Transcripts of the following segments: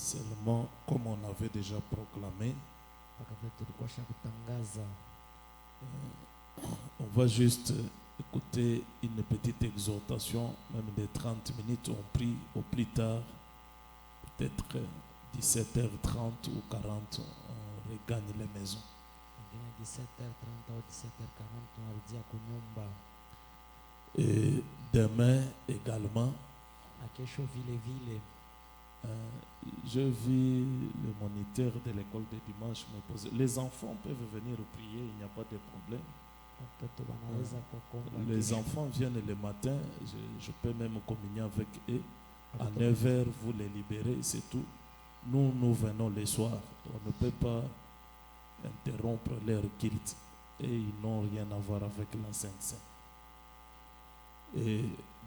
Seulement, comme on avait déjà proclamé, on va juste écouter une petite exhortation, même de 30 minutes. On prie au plus tard, peut-être 17h30 ou 40, on regagne les maisons. 17h30 ou 17h40 tunarudia kunyumba. Et demain également, Na kesho vile vile je vis le moniteur de l'école de dimanche me poser. Les enfants peuvent venir prier, il n'y a pas de problème. watoto wanaweza kuomba. Les enfants viennent le matin, je peux même communier avec eux. À 9h, vous les libérez, c'est tout. Nous, nous venons le soir. On ne peut pas interrompre leur culte. Et ils n'ont rien à voir avec la Sainte Seine. Et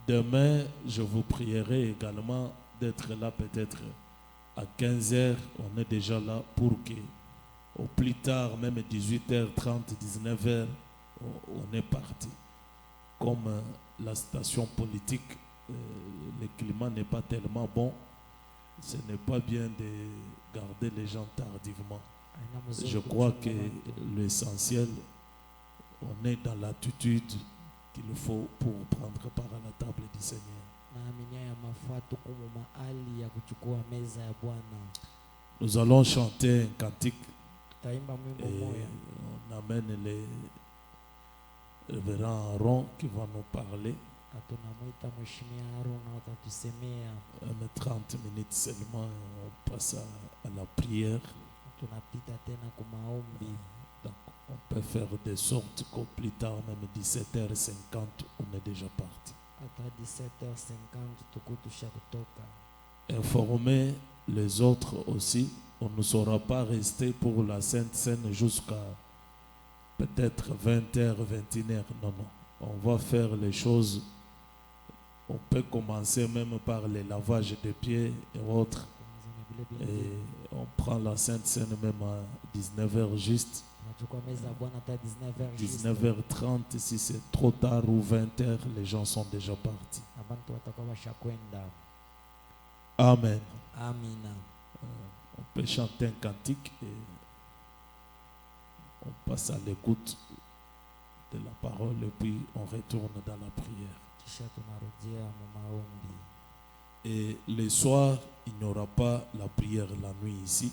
demain, je vous prierai également d'être là peut-être à 15h. On est déjà là pour que, au plus tard, même 18h30, 19h, on est parti. Comme la station politique, le climat n'est pas tellement bon, ce n'est pas bien de garder les gens tardivement. Je crois que l'essentiel, on est dans l'attitude qu'il faut pour prendre part à la table du Seigneur. Nous allons chanter un cantique et on amène les révérends Aaron qui va nous parler. 30 minutes seulement, on passe à la prière. Donc on peut faire de sorte qu'au plus tard, même 17h50, on est déjà parti. Informer les autres aussi. On ne saura pas rester pour la Sainte Seine jusqu'à peut-être 20h, 21h. Non, non. On va faire les choses. On peut commencer même par les lavages de pieds et autres. Et on prend la Sainte Seine même à 19h juste. 19h30, si c'est trop tard, ou 20h, les gens sont déjà partis. Amen. On peut chanter un cantique et on passe à l'écoute de la parole et puis on retourne dans la prière. Et le soir, il n'y aura pas la prière la nuit ici.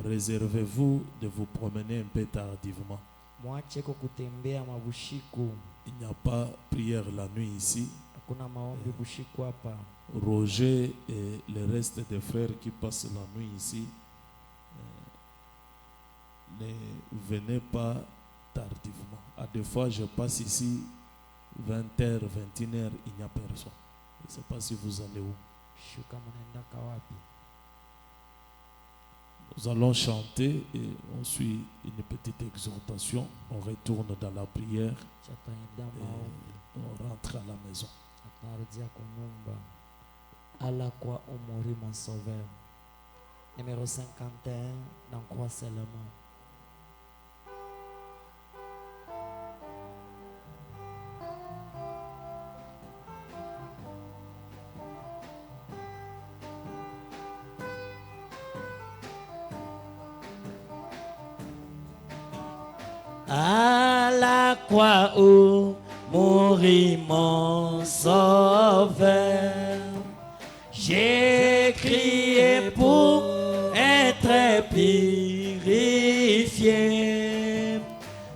Réservez-vous de vous promener un peu tardivement. Il n'y a pas prière la nuit ici. Roger et le reste des frères qui passent la nuit ici, ne venez pas tardivement. À des fois, je passe ici 20h, 21h, il n'y a personne. Je ne sais pas si vous allez où. Nous allons chanter et on suit une petite exhortation. On retourne dans la prière et on rentre à la maison. Allah kwa umuri mon sauveur. Numéro 51 dans Croix seulement. À la croix où mourit mon sauveur, j'ai crié pour être purifié.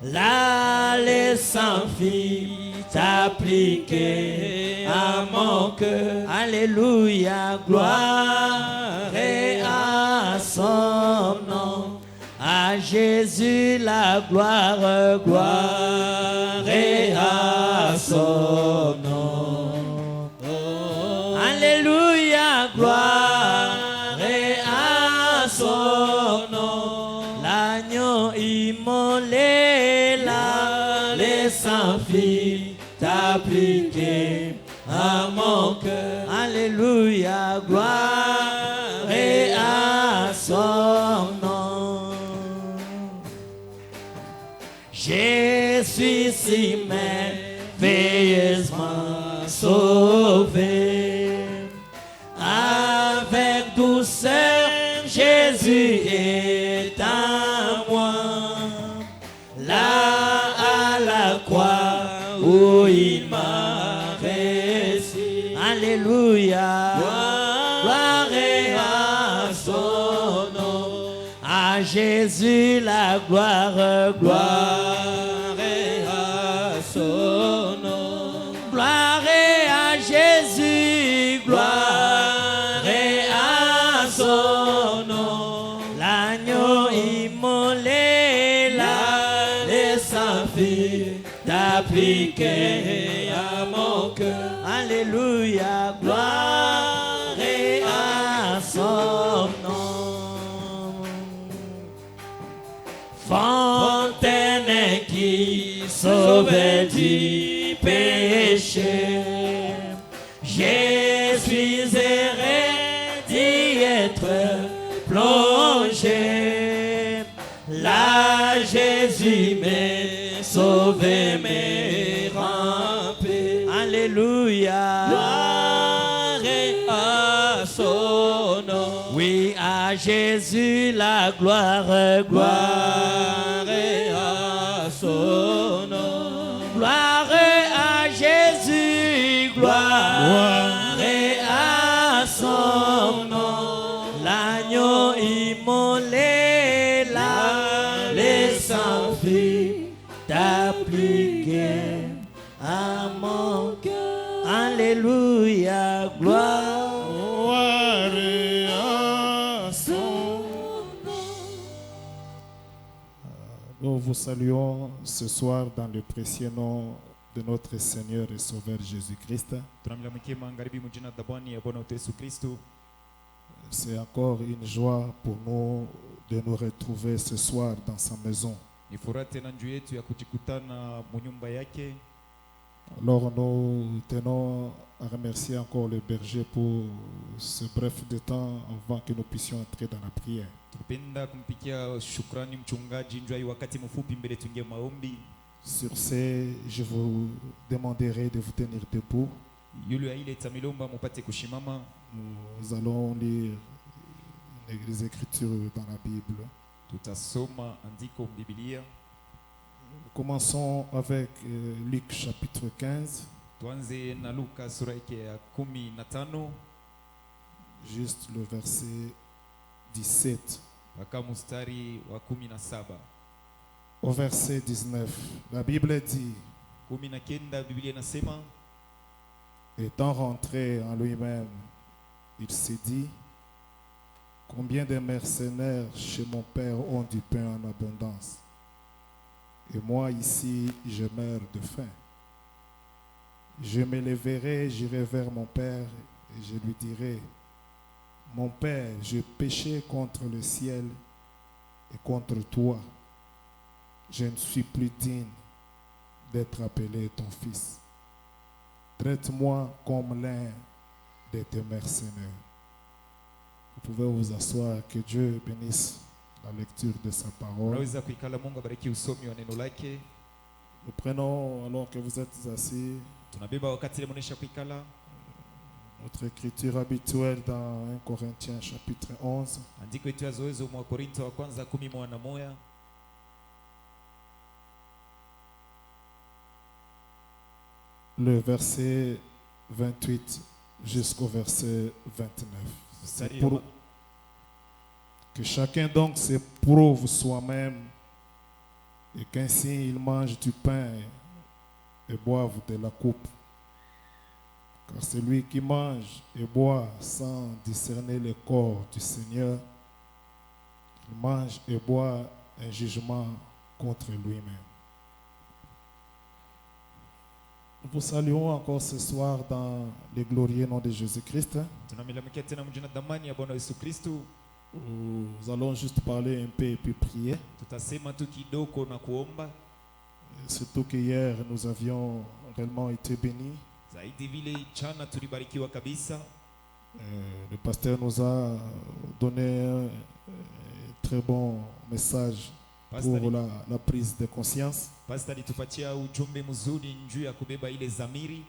Là, le sang fit appliquer à mon cœur. Alléluia, gloire et à son nom. À Jésus la gloire, gloire et à son nom. Oh, alléluia, gloire et à son nom. L'agneau immolé là, le sang fit appliquer à mon cœur. Alléluia, gloire et à son nom. Je suis si merveilleusement sauvé. Alléluia. Gloire à son nom. À Jésus la gloire, gloire à son nom. Gloire à Jésus, gloire à son nom. L'agneau immolé, là, les sans-filles d'appliquer à mon cœur. Alléluia, gloire à son nom. Fontaine qui sauve du péché, je suis erré d'y être plongé. Là, Jésus m'a sauvé, m'a rempli. Alléluia. Gloire à son nom. Oui, à Jésus la gloire, gloire à son nom. Gloire à Jésus, gloire à son nom. L'agneau immolé, là, les sans-filles d'appliquer à mon cœur. Alléluia, gloire à son nom. Nous vous saluons ce soir dans le précieux nom de notre Seigneur et Sauveur Jésus-Christ. Tunamlalamikia magharibi mjina dhabani ya Bwana wetu Yesu Kristo. C'est encore une joie pour nous de nous retrouver ce soir dans sa maison. Ni furaha tena juu yetu ya kujikutana munyumba yake. Alors nous tenons à remercier encore le berger pour ce bref de temps avant que nous puissions entrer dans la prière. Tupenda kumpikia shukrani mchungaji njoo hii wakati mfupi mbele tuingie maombi. Sur ce, je vous demanderai de vous tenir debout. Yule aile tamilomba mupate kushimama. Nous allons lire les Écritures dans la Bible. Tutasoma andiko Biblia. Commençons avec Luc chapitre 15, Tuanze na Luka sura yake ya 15 juste le verset 17 mpaka mstari wa 17. au verset 19. La Bible dit, 19 Biblia inasema, étant rentré en lui-même, il s'est dit, combien de mercenaires chez mon père ont du pain en abondance, et moi ici je meurs de faim. Je me lèverai, j'irai vers mon père et je lui dirai, mon père, j'ai péché contre le ciel et contre toi. Je ne suis plus digne d'être appelé ton fils. Traite-moi comme l'un de tes mercenaires. Vous pouvez vous asseoir. Que Dieu bénisse la lecture de sa parole. unaweza kuikala. Mungu abariki usomi wa neno lake. Nous prenons, alors que vous êtes assis, Tunabeba wakati ile mnaisha kuikala notre écriture habituelle dans 1 Corinthiens chapitre 11. andiko yetu ya zoezo mwa Korinto wa kwanza 11. Le verset 28 jusqu'au verset 29. C'est pour que chacun donc s'éprouve soi-même et qu'ainsi il mange du pain et boive de la coupe. Car celui qui mange et boit sans discerner le corps du Seigneur, il mange et boit un jugement contre lui-même. Nous vous saluons encore ce soir dans le glorieux nom de Jésus-Christ. Tunamlalamikia tena mjina dhamani ya Bwana Yesu Kristo. Nous allons juste parler un peu et puis prier. Tutasema tu kidogo na kuomba. Surtout qu'hier nous avions réellement été bénis. Zaidi vile jana tulibarikiwa kabisa. Le pasteur nous a donné un très bon message pour la prise de conscience. Pastor alitupatia ujumbe mzuri juu ya kubeba ile zamiri.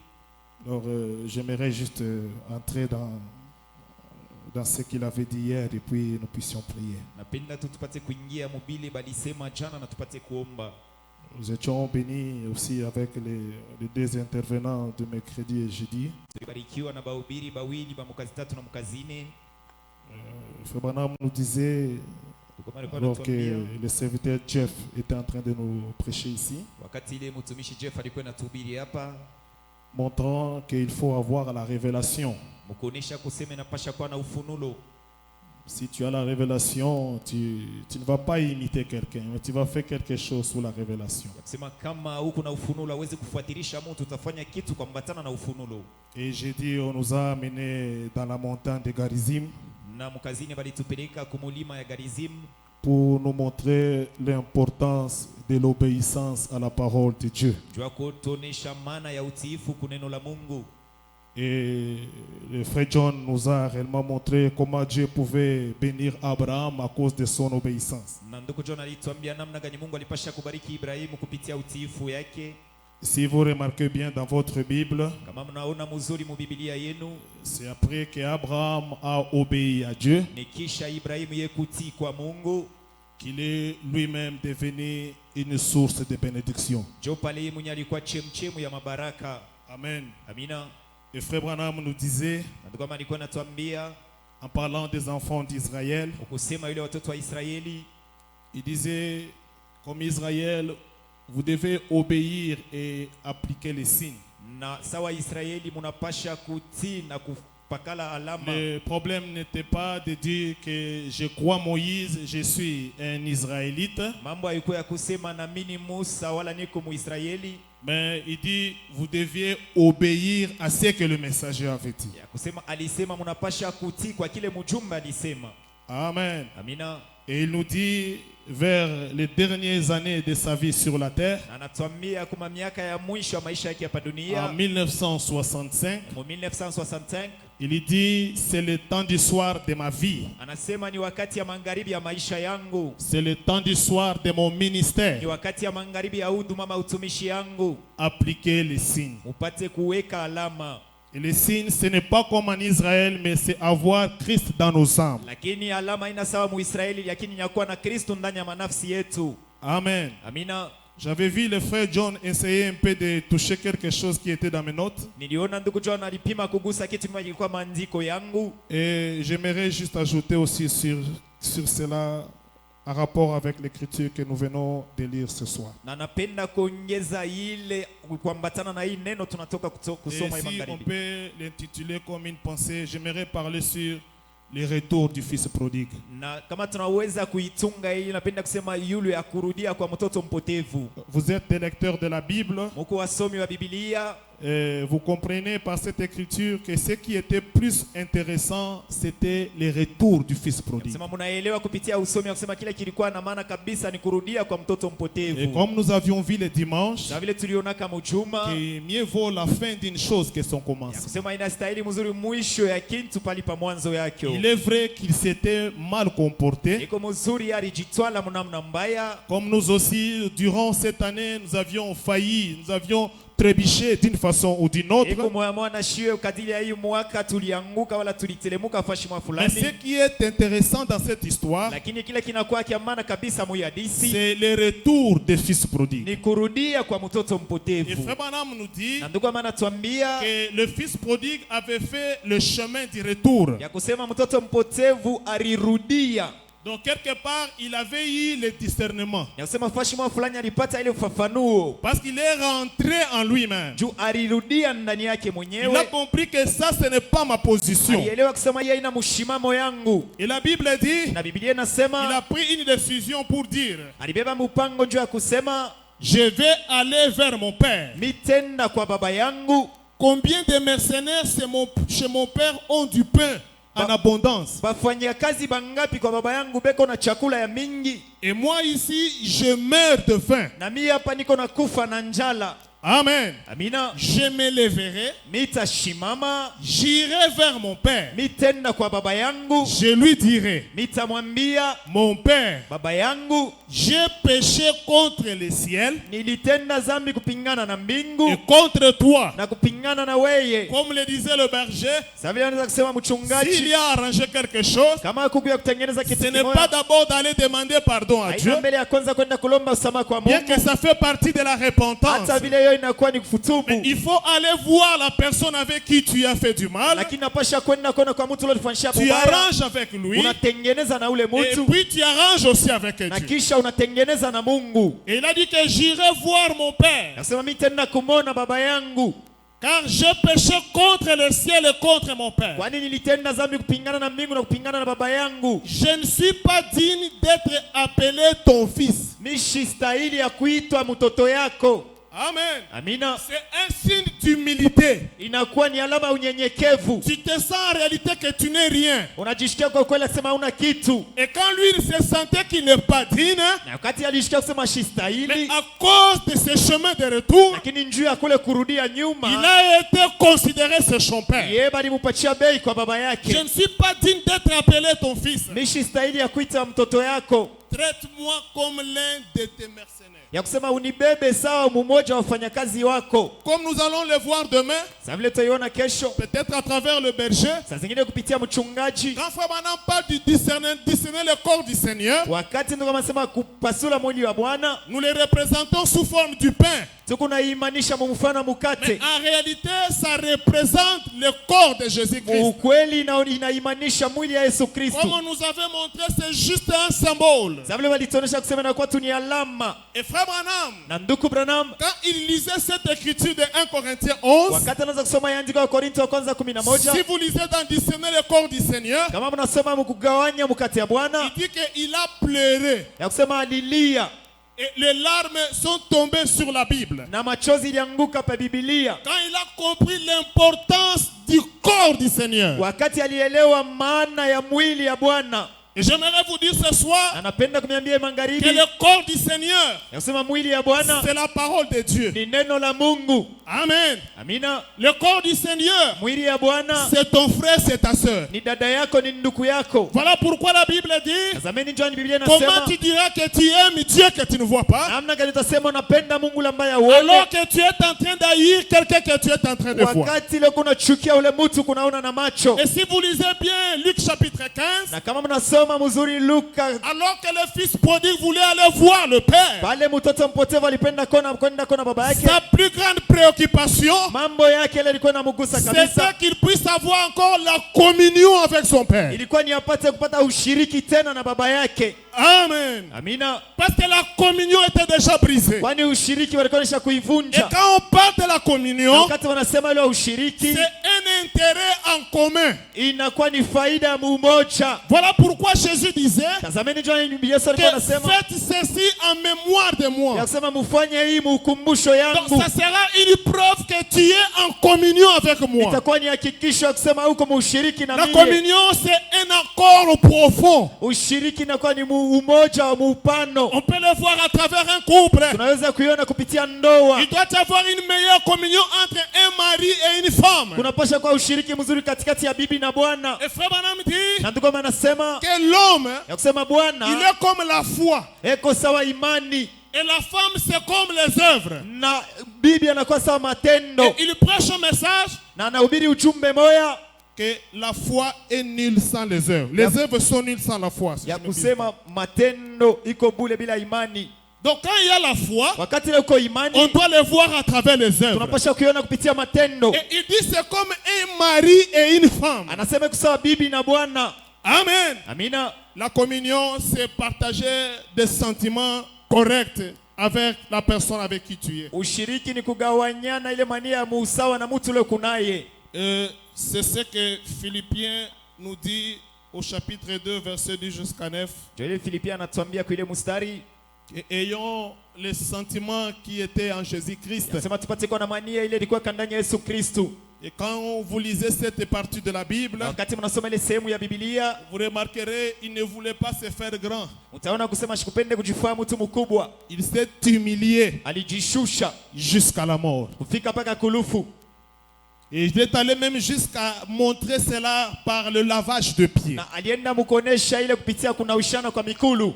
Alors j'aimerais juste entrer dans ce qu'il avait dit hier et puis nous puissions prier. Napenda tu tupate kuingia mobile balisema jana na tupate kuomba. Nous étions bénis aussi avec les deux intervenants de mercredi et jeudi. tulibarikiwa na bahubiri bawili ba mukazi tatu na mukazi ine. Frère Branham nous disait, Tukoma alikuwa alors que anatuambia le serviteur Jeff était en train de nous prêcher ici, wakati ile mtumishi Jeff alikuwa anatuhubiri hapa, montrant qu'il faut avoir la révélation. mkuonesha kusema inapasha kuwa na ufunulo. Si tu as la révélation, tu ne vas pas imiter quelqu'un, mais tu vas faire quelque chose sous la révélation. Ya kusema kama huko na ufunulo hauwezi kufuatilisha mtu, utafanya kitu kwa mbatana na ufunulo. Et j'ai dit, on nous a amenés dans la montagne de Garizim Na mkazini balitupeleka kumulima ya Garizim pour nous montrer l'importance de l'obéissance à la parole de Dieu. jua kutuonesha maana ya utiifu kuneno la Mungu. Et le frère John nous a réellement montré comment Dieu pouvait bénir Abraham à cause de son obéissance. Na ndugu John alituambia namna gani Mungu alipasha kubariki Ibrahimu kupitia utiifu yake. Si vous remarquez bien dans votre Bible, Kama mnaona mzuri mu Biblia yenu, c'est après qu'Abraham a obéi à Dieu ni kisha Ibrahimu ye kutii kwa Mungu qu'il est lui-même devenu une source de bénédiction. jo pale mwenye alikuwa chemchemu ya mabaraka. Amen. Amina. Le frère Branham nous disait, Na ndugu kama alikuwa anatuambia en parlant des enfants d'Israël, ukusema yule watoto wa Israeli, il disait, comme Israël, vous devez obéir et appliquer les signes. na sawa Israeli munapasha kutii na kupakala alama. Le problème n'était pas de dire que je crois Moïse, je suis un Israélite, Mambo haikuwa ya kusema na mimi Musa wala niko Muisraeli, mais il dit, vous deviez obéir à ce que le messager avait dit. ya kusema alisema munapasha kutii kwa kile mjumbe alisema. Amen. Amina. Et il nous dit, vers les dernières années de sa vie sur la terre, Na anatuambia kuma miaka ya mwisho ya maisha yake hapa en dunia 1965, mu 1965, il dit, c'est le temps du soir de ma vie. anasema ni wakati ya magharibi ya maisha yangu, C'est le temps du soir de mon ni ministère. wakati ya magharibi ya huduma ma utumishi yangu, Appliquer les signes. upate kuweka alama. Et les signes, ce n'est pas comme en Israël, mais c'est avoir Christ dans nos âmes. Lakini alama ina sawa Muisraeli, lakini nyakuwa na Kristo ndani ya manafsi yetu. Amen. Amina. J'avais vu le frère John essayer un peu de toucher quelque chose qui était dans mes notes. Niliona ndugu John alipima kugusa kitu kimoja kilikuwa maandiko yangu, Et j'aimerais juste ajouter aussi sur cela en rapport avec l'écriture que nous venons de lire ce soir. na napenda kuongeza ile kuambatana na hii neno tunatoka Et kusoma hii si on magharibi. peut l'intituler comme une pensée, j'aimerais parler sur le retour du fils prodigue. Na kama tunaweza kuitunga hii, napenda kusema yule ya kurudia kwa mtoto mpotevu. Vous êtes des lecteurs de la Bible. Muko wasomi wa Biblia, Vous comprenez par cette écriture que ce qui était plus intéressant, c'était le retour du fils prodigue. sema mnaelewa kupitia usomi wa kusema kile kilikuwa na maana kabisa ni kurudia kwa mtoto Et mpotevu. comme nous avions vu le dimanche, Na vile tuliona kama ujuma que mieux vaut la fin d'une chose que son ya commencement. kusema inastahili mzuri mwisho ya kitu pali pa mwanzo yake. Il est vrai qu'il s'était mal comporté, Iko mzuri alijitwala mnamna mbaya, comme nous aussi, durant cette année, nous avions failli, nous avions trébuché d'une façon ou d'une autre. iko moya mwana shiwe kadiri ya hii mwaka tulianguka wala tulitelemuka fashima Mais ce fulani, qui est intéressant dans cette histoire, lakini kile kinakuwa kia maana kabisa mu hadisi c'est le retour des fils prodigues. ni kurudia kwa mtoto Et mpotevu. Frère Branham nous dit Na ndugu amana tuambia que le fils prodigue avait fait le chemin du retour. ya kusema mtoto mpotevu alirudia, Donc quelque part, il avait eu le discernement. ya kusema fashima fulani alipata ile ufafanuo Parce qu'il est rentré en lui-même. juu alirudia ndani yake Il a mwenyewe, compris que ça, ce n'est pas ma position. alielewa kusema yeye ina mshimamo yangu, Et la Bible dit, na Biblia il inasema a pris une décision pour dire, alibeba mpango juu ya kusema je vais aller vers mon père. mitenda kwa baba yangu. Combien de mercenaires chez mon père ont du pain en abondance? Bafanyakazi bangapi kwa baba yangu beko na chakula ya mingi, Et moi ici, je meurs de faim. na mimi hapa niko na kufa na njala. Amen. Amina. Je me lèverai, Mitashimama, j'irai vers mon père. mitenda kwa baba yangu, Je lui dirai, mitamwambia mon père, baba yangu, j'ai péché contre le ciel nilitenda dhambi kupingana na et mbingu contre toi. na kupingana na weye. Comme le disait le berger, Sasa vile anaweza kusema s'il mchungaji, y a arrangé quelque chose, kama kukuya kutengeneza ce kitu n'est pas kimoja, d'abord d'aller demander pardon à Dieu, haina mbele ya kwanza kwenda kulomba msamaha kwa bien Mungu, que ça fait partie de la repentance. hata vile hiyo inakuwa ni Mais kufutubu, il faut aller voir la personne avec qui tu as fait du mal. lakini napasha kwenda kwa mtu uliyofanyisha Tu bubaya, arranges avec lui. unatengeneza na ule Et mtu puis tu arranges aussi avec na Dieu. kisha unatengeneza na Mungu. Et il a dit que j'irai voir mon père, Nasema mimi tena kumwona baba yangu, car j'ai péché contre le ciel et contre mon père. kwani nilitenda dhambi kupingana na mbingu na kupingana na baba yangu. Je ne suis pas digne d'être appelé ton fils. Mimi sistahili ya kuitwa mtoto yako. Amen. Amina. C'est un signe d'humilité. Inakuwa ni alama ya unyenyekevu. Tu te sens en réalité que tu n'es rien. Unajisikia kwa kweli kusema huna kitu, Et quand lui il se sentait qu'il n'est pas digne, na wakati alijisikia kusema mais sistahili, à cause de ce chemin de retour, lakini njuu ya kule kurudia il nyuma, a été considéré ce son père. yeye balimupatia bei kwa baba Je yake. ne suis pas digne d'être appelé ton fils. Mimi sistahili ya kuita mtoto yako, Traite-moi comme l'un de tes mercenaires. ya kusema unibebe sawa mmoja wa wafanyakazi wako. Comme nous allons le voir demain, Sasa vile tutaiona kesho, peut-être à travers le berger, saa zingine kupitia mchungaji, quand Frère Branham parle du discerner le corps du Seigneur, wakati ndio kama sema kupasula mwili wa Bwana, nous le représentons sous forme du pain. tukunaimanisha mfano Mais mkate. en réalité, ça représente le corps de Jésus-Christ. Ukweli inaimanisha mwili ya Yesu Kristo. Comme on nous avait montré, c'est juste un symbole. Sasa vile walituonesha kusema na kwa tu ni alama. Et Frère Branham, Na ndugu Branham, quand il lisait cette écriture de 1 Corinthiens 11, wakati anaanza kusoma andiko la Korinto wa kwanza 11, si vous lisez dans Discerner le corps du Seigneur, kama mnasoma mkugawanya mkate ya Bwana, il dit qu'il a pleuré. ya kusema alilia Et les larmes sont tombées sur la Bible. na machozi ilianguka pa Biblia, Quand il a compris l'importance du corps du Seigneur. wakati alielewa maana ya mwili ya Bwana. Et j'aimerais vous dire ce soir Anapenda kuniambia que magharibi, le corps du Seigneur, ya kusema mwili ya Bwana c'est la parole de Dieu. ni neno la Mungu. Amen. Amina. Le corps du Seigneur, Mwili ya Bwana c'est ton frère, c'est ta sœur. ni dada yako, ni ndugu yako. Voilà pourquoi la Bible dit, Tazameni John, Biblia comment inasema tu diras que tu aimes Dieu que tu ne vois pas, namna gani utasema unapenda Mungu ambaye hauoni, alors que tu es en train d'haïr quelqu'un que tu es en train de voir. wakati leo kunachukia ule mtu kunaona na macho. Et si vous lisez bien Luc chapitre 15, Na kama mnasoma mzuri Luka, alors que le fils prodigue voulait aller voir le père, pale mtoto mpotevu alipenda kwenda kona baba yake, sa plus grande préoccupation, mambo yake yale yalikuwa yanamgusa c'était kabisa, qu'il puisse avoir encore la communion avec son père. ilikuwa ni apate kupata ushiriki tena na baba yake. Amen. Amina. Parce que la communion était déjà brisée. Kwani ushiriki walikuwa nisha Et kuivunja. quand on parle de la Na communion, wakati wanasema ile ushiriki, c'est un intérêt en commun. inakuwa ni faida ya umoja. Voilà pourquoi Jésus disait, Tazameni John, Yesu alikuwa que anasema faites ceci en mémoire de ya moi. kusema mufanye hii muukumbusho Donc yangu. ça sera une preuve que tu es en communion avec moi. Itakuwa ni hakikisho ya kusema huko mushiriki na La mimi. communion, c'est un accord profond. Ushiriki inakuwa ni umoja wa muupano. On peut le voir à travers un couple. Tunaweza kuiona kupitia ndoa. Il doit y avoir une meilleure communion entre un mari et une femme. Kunapasha kuwa ushiriki mzuri katikati ya bibi na bwana. Et Frère Branham dit Na ndugu anasema que l'homme, ya kusema il bwana est comme la foi. eko sawa imani Et la femme, c'est comme les œuvres. na bibi anakuwa sawa matendo, Et il prêche un message na anahubiri ujumbe moya que la foi est nulle sans les œuvres. Les œuvres sont nulles sans la foi. si ya je ne m'abuse kusema matendo iko bule bila imani. Donc quand il y a la foi, Wakati ile uko on imani, doit le voir à travers les œuvres. tunapasha kuiona kupitia matendo. Et il dit c'est comme un mari et une femme. Anasema kusawa bibi na bwana. Amen. Amina. La communion, c'est partager des sentiments corrects avec la personne avec qui tu es. Ushiriki ni kugawanyana ile mania ya muusawa na mtu ule kunaye. C'est ce que Philippiens nous dit au chapitre 2, verset 10 jusqu'à 9. Joeli Filipia anatuambia kwa ile mstari, Et ayons les sentiments qui étaient en Jésus-Christ. anasema tupate kwa na mania ile ilikuwa ndani ya Yesu Kristo. Et quand vous lisez cette partie de la Bible, Na wakati mnasoma ile sehemu ya Biblia, vous remarquerez, il ne voulait pas se faire grand. utaona kusema sikupende kujifanya mtu mkubwa. Il s'est humilié Alijishusha jusqu'à la mort. kufika mpaka kulufu. Et il est allé même jusqu'à montrer cela par le lavage de pieds. Na alienda mkuonesha ile kupitia kunaushana kwa mikulu.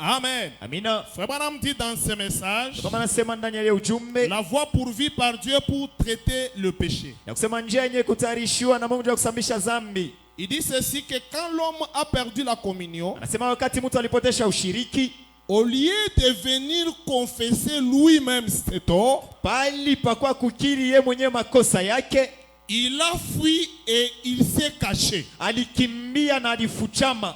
Amen. Amina. Frère Branham dit dans ce message, Kama nasema ndani ya ile ujumbe la voie pourvue par Dieu pour traiter le péché. ya kusema njia yenye kutayarishiwa na Mungu ya kusambisha dhambi. Il dit ceci, que quand l'homme a perdu la communion, Anasema wakati mtu alipotesha ushiriki, au lieu de venir confesser lui-même ses torts, pali pakwa kukiri ye mwenyewe makosa yake, il a fui et il s'est caché. alikimbia na alifuchama.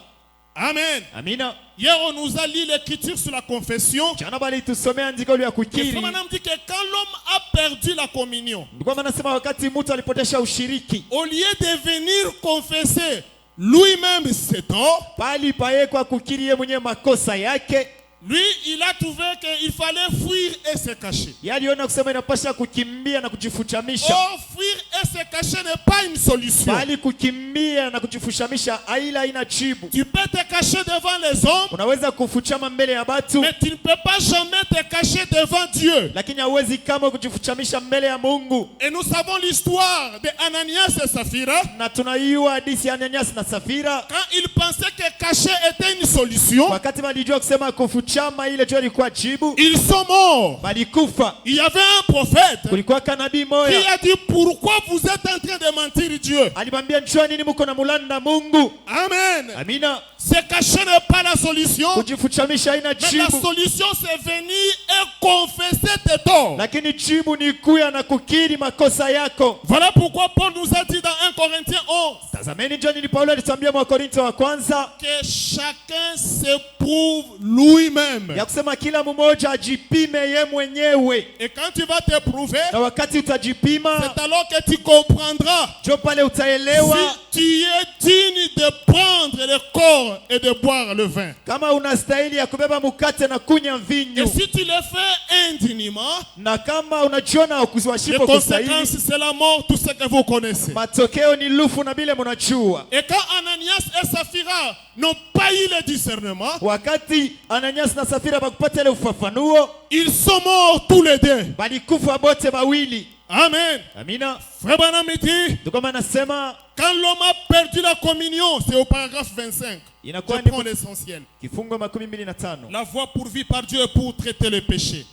Amen. Amina. Hier, on nous a lu l'écriture sur la confession. Jana bali tusomea andiko ya Et kukiri. Frère Branham dit que quand l'homme a perdu la communion, Ndiko maana nasema wakati mtu alipotesha ushiriki, au lieu de venir confesser lui-même ses torts, pali paye kwa kukiri ye mwenyewe makosa yake, lui, il a trouvé qu'il fallait fuir et se cacher. yaliona kusema inapasha kukimbia na kujifuchamisha. Or, fuir et se cacher n'est pas une solution. Bali kukimbia na kujifuchamisha aila ina jibu. Tu peux te cacher devant les hommes, Unaweza kufuchama mbele ya batu, mais tu ne peux pas jamais te cacher devant Dieu. lakini hauwezi kama kujifuchamisha mbele ya Mungu. Et nous savons l'histoire de Ananias et Saphira. Na tunaiua hadithi ya Ananias na Safira. Quand ils pensaient que cacher était une solution, Wakati walijua kusema kufuchama ile jua ilikuwa jibu, ils sont morts. walikufa. Il y avait un prophète Kulikuwa kanabii qui moya a dit, pourquoi vous êtes en train de mentir Dieu? alimwambia, njoo nini mko na mulanda Mungu. Amen. Amina. Se cacher n'est pas la solution, Kujifuchamisha haina mais la jibu, solution c'est venir et confesser tes torts. lakini jibu ni kuya na kukiri makosa yako. Voilà pourquoi Paul nous a dit dans 1 Corinthiens 11 Tazameni njoo nini Paulo alituambia mwa Korinto wa kwanza, que chacun s'éprouve lui-même. ya kusema kila mmoja ajipime ye mwenyewe, Et quand tu vas t'éprouver, na wakati utajipima c'est alors que tu comprendras njo pale utaelewa si tu es digne de prendre le corps et de boire le vin. kama unastahili ya kubeba mkate na kunya Et mvinyo, si tu le fais indignement, na kama unajiona les kuziwashipo conséquences kustahili, c'est la mort, tout ce que vous connaissez. matokeo ni lufu na bile munajua. Et quand Ananias et Saphira n'ont pas eu le discernement, Wakati Ananias na Safira bakupata ile ufafanuo, ils sont morts tous les deux. balikufa bote bawili. Amen. Amina. Frère Branham dit, Ndio kama nasema quand l'homme a perdu la communion, c'est au paragraphe 25. Je inakuwa prends ni l'essentiel. kifungo 25. La voie pourvue par Dieu pour traiter le péché.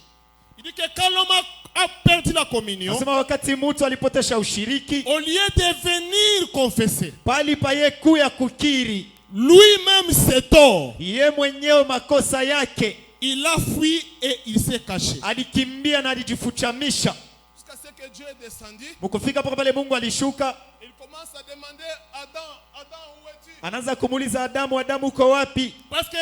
Il dit que quand l'homme a perdu la communion, Nasema wakati mtu alipotesha ushiriki, au lieu de venir confesser pali paye kuya kukiri lui-même ses torts, ye mwenyewe makosa yake, il a fui et il s'est caché. alikimbia na alijifuchamisha. Jusqu'à ce que Dieu est descendu, Mkufika paka pale Mungu alishuka, il commence à demander Adam, Adam, où es-tu? anaanza kumuuliza Adamu, Adamu uko wapi? Parce que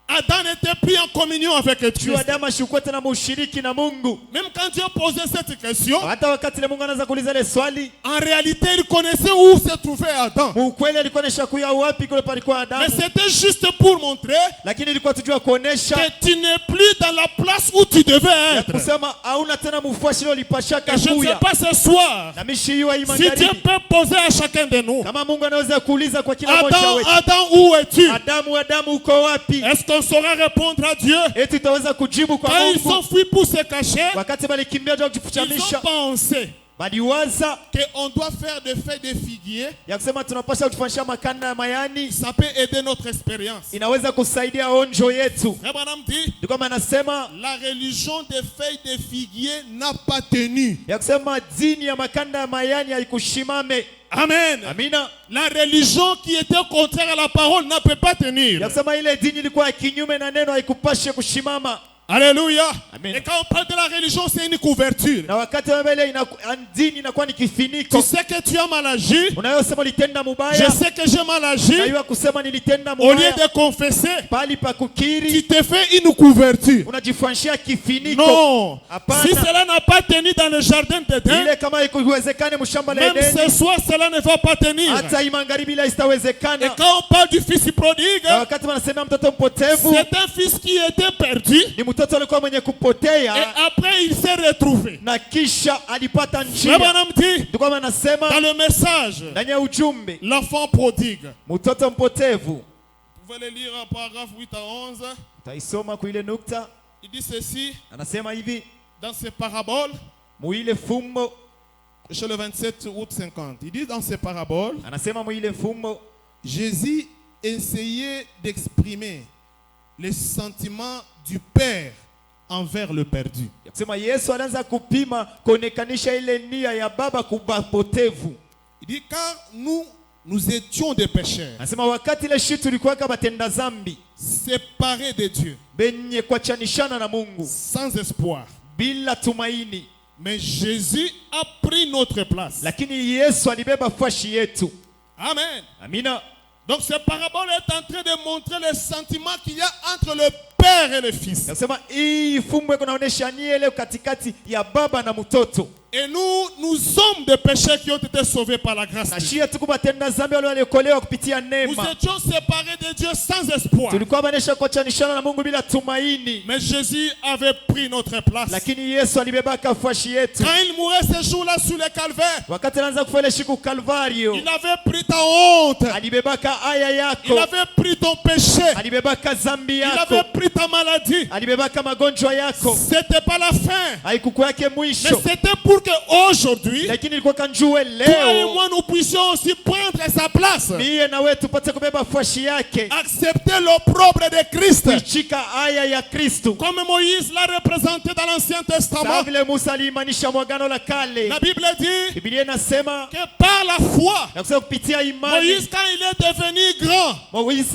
Adam n'était plus en communion avec Juu Dieu. Adamu ashukua tena mushiriki na Mungu. Même quand Dieu posait cette question, Hata wakati ile Mungu anaanza kuuliza ile swali, en réalité, il connaissait où se trouvait Adam. ukweli alikuwa anashakuya wapi kule palikuwa Mais Adamu, c'était juste pour montrer lakini ilikuwa tujua kuonesha que tu n'es plus dans la place où tu devais ya être. kusema hauna tena mfuasi ile ulipashaka Et je ne sais kuya. pas ce soir Na mishiwa hii si Dieu magharibi, peut poser à chacun de nous, kama Mungu anaweza kuuliza kwa kila mmoja Adam, wetu, Adam, où es-tu? Adamu, Adamu uko wapi? Est-ce qu'on saura répondre à Dieu? Eti tutaweza kujibu kwa Quand ils Mungu. sont fuis pour se cacher, Wakati balikimbia juu ils ont kujifuchamisha, pensé baliwaza qu'on doit faire des feuilles de figuier. ya kusema tunapasha kutufanyisha makanda ya mayani, Ça peut aider notre expérience. inaweza kusaidia onjo yetu. Frère Branham dit, Ndio kama anasema la religion des feuilles de figuier n'a pas tenu. ya kusema dini ya makanda ya mayani haikushimame. Amen. Amina. La religion qui était contraire à la parole ne peut pas tenir. Ya kusema ile dini ilikuwa kinyume na neno haikupashe kushimama. Alléluia. Amen. Et quand on parle de la religion, c'est une couverture. Na wakati wa mbele dini inakuwa ni kifiniko. Tu sais que tu as mal agi. Unayosema ulitenda Je mubaya, sais que j'ai mal agi. na kusema nilitenda Au lieu mubaya, de confesser, pali pa tu kukiri te fais une couverture. unajifanshia kifiniko. Non. Hapana. Si cela n'a pas tenu dans le jardin d'Éden, Ile kama ikuwezekane mshamba la même Edeni, ce soir, cela ne va pas tenir. hata hii magharibi la Et istawezekana. quand on parle du fils prodigue, Na wakati wanasema mtoto mpotevu, c'est un fils qui était perdu. ni mtoto alikuwa mwenye Et kupotea, après, il s'est les trouver. na kisha alipata Frère njia. Branham dit, Ndio kama anasema dans le message, ndani ya ujumbe, l'enfant prodigue. mtoto mpotevu. Vous pouvez le lire en paragraphe 8 à 11. Utaisoma kwa ile nukta, Il dit ceci, anasema hivi dans ses paraboles, muile fumbo, chez le 27 août 50. Il dit dans ses paraboles, anasema muile fumbo, Jésus essayait d'exprimer les sentiments du Père envers le perdu. kusema Yesu anaanza kupima kuonekanisha ile nia ya baba kubapotevu. Il dit car nous étions des pécheurs, Anasema wakati ile shi tulikuwa kama batenda zambi, séparés de Dieu, benye kuachanishana na Mungu, sans espoir. bila tumaini, Mais Jésus a pris notre place. lakini Yesu alibeba fashi yetu. Amen. Amina. Donc cette parabole est en train de montrer les sentiments qu'il y a entre le Père et le Fils. Nasema hii fumbo iko naonesha nia ile katikati ya baba na mtoto. Et nous sommes des pécheurs qui ont été sauvés par la grâce Na de Dieu. shia tuko batenda zambi wale waliokolewa kupitia Nous neema. étions séparés de Dieu sans espoir. Tulikuwa banesha kuachanishana na Mungu bila tumaini, Mais Jésus avait pris notre place. lakini Yesu alibeba kafashi yetu. Quand il mourait ce jour-là sur le calvaire, Wakati anaanza kufa ile siku Kalvario, il avait pris ta honte. alibebaka aya Il yako, avait pris ton péché. alibebaka zambi Il yako, avait pris ta maladie. alibebaka magonjwa yako. C'était pas la fin. Haikukuwa yake Mais mwisho, c'était pour que aujourd'hui, lakini ilikuwa kanjue toi et leo moi, nous puissions aussi prendre sa place. mie na wewe tupate kubeba fashi yake, Accepter l'opprobre de Christ. kuichika aya ya Kristo, Comme Moïse l'a représenté dans l'Ancien sawa Testament. vile Musa aliimanisha mwagano la kale. La Bible dit Biblia inasema que par la foi, na kusema kupitia imani, Moïse, quand il est devenu grand,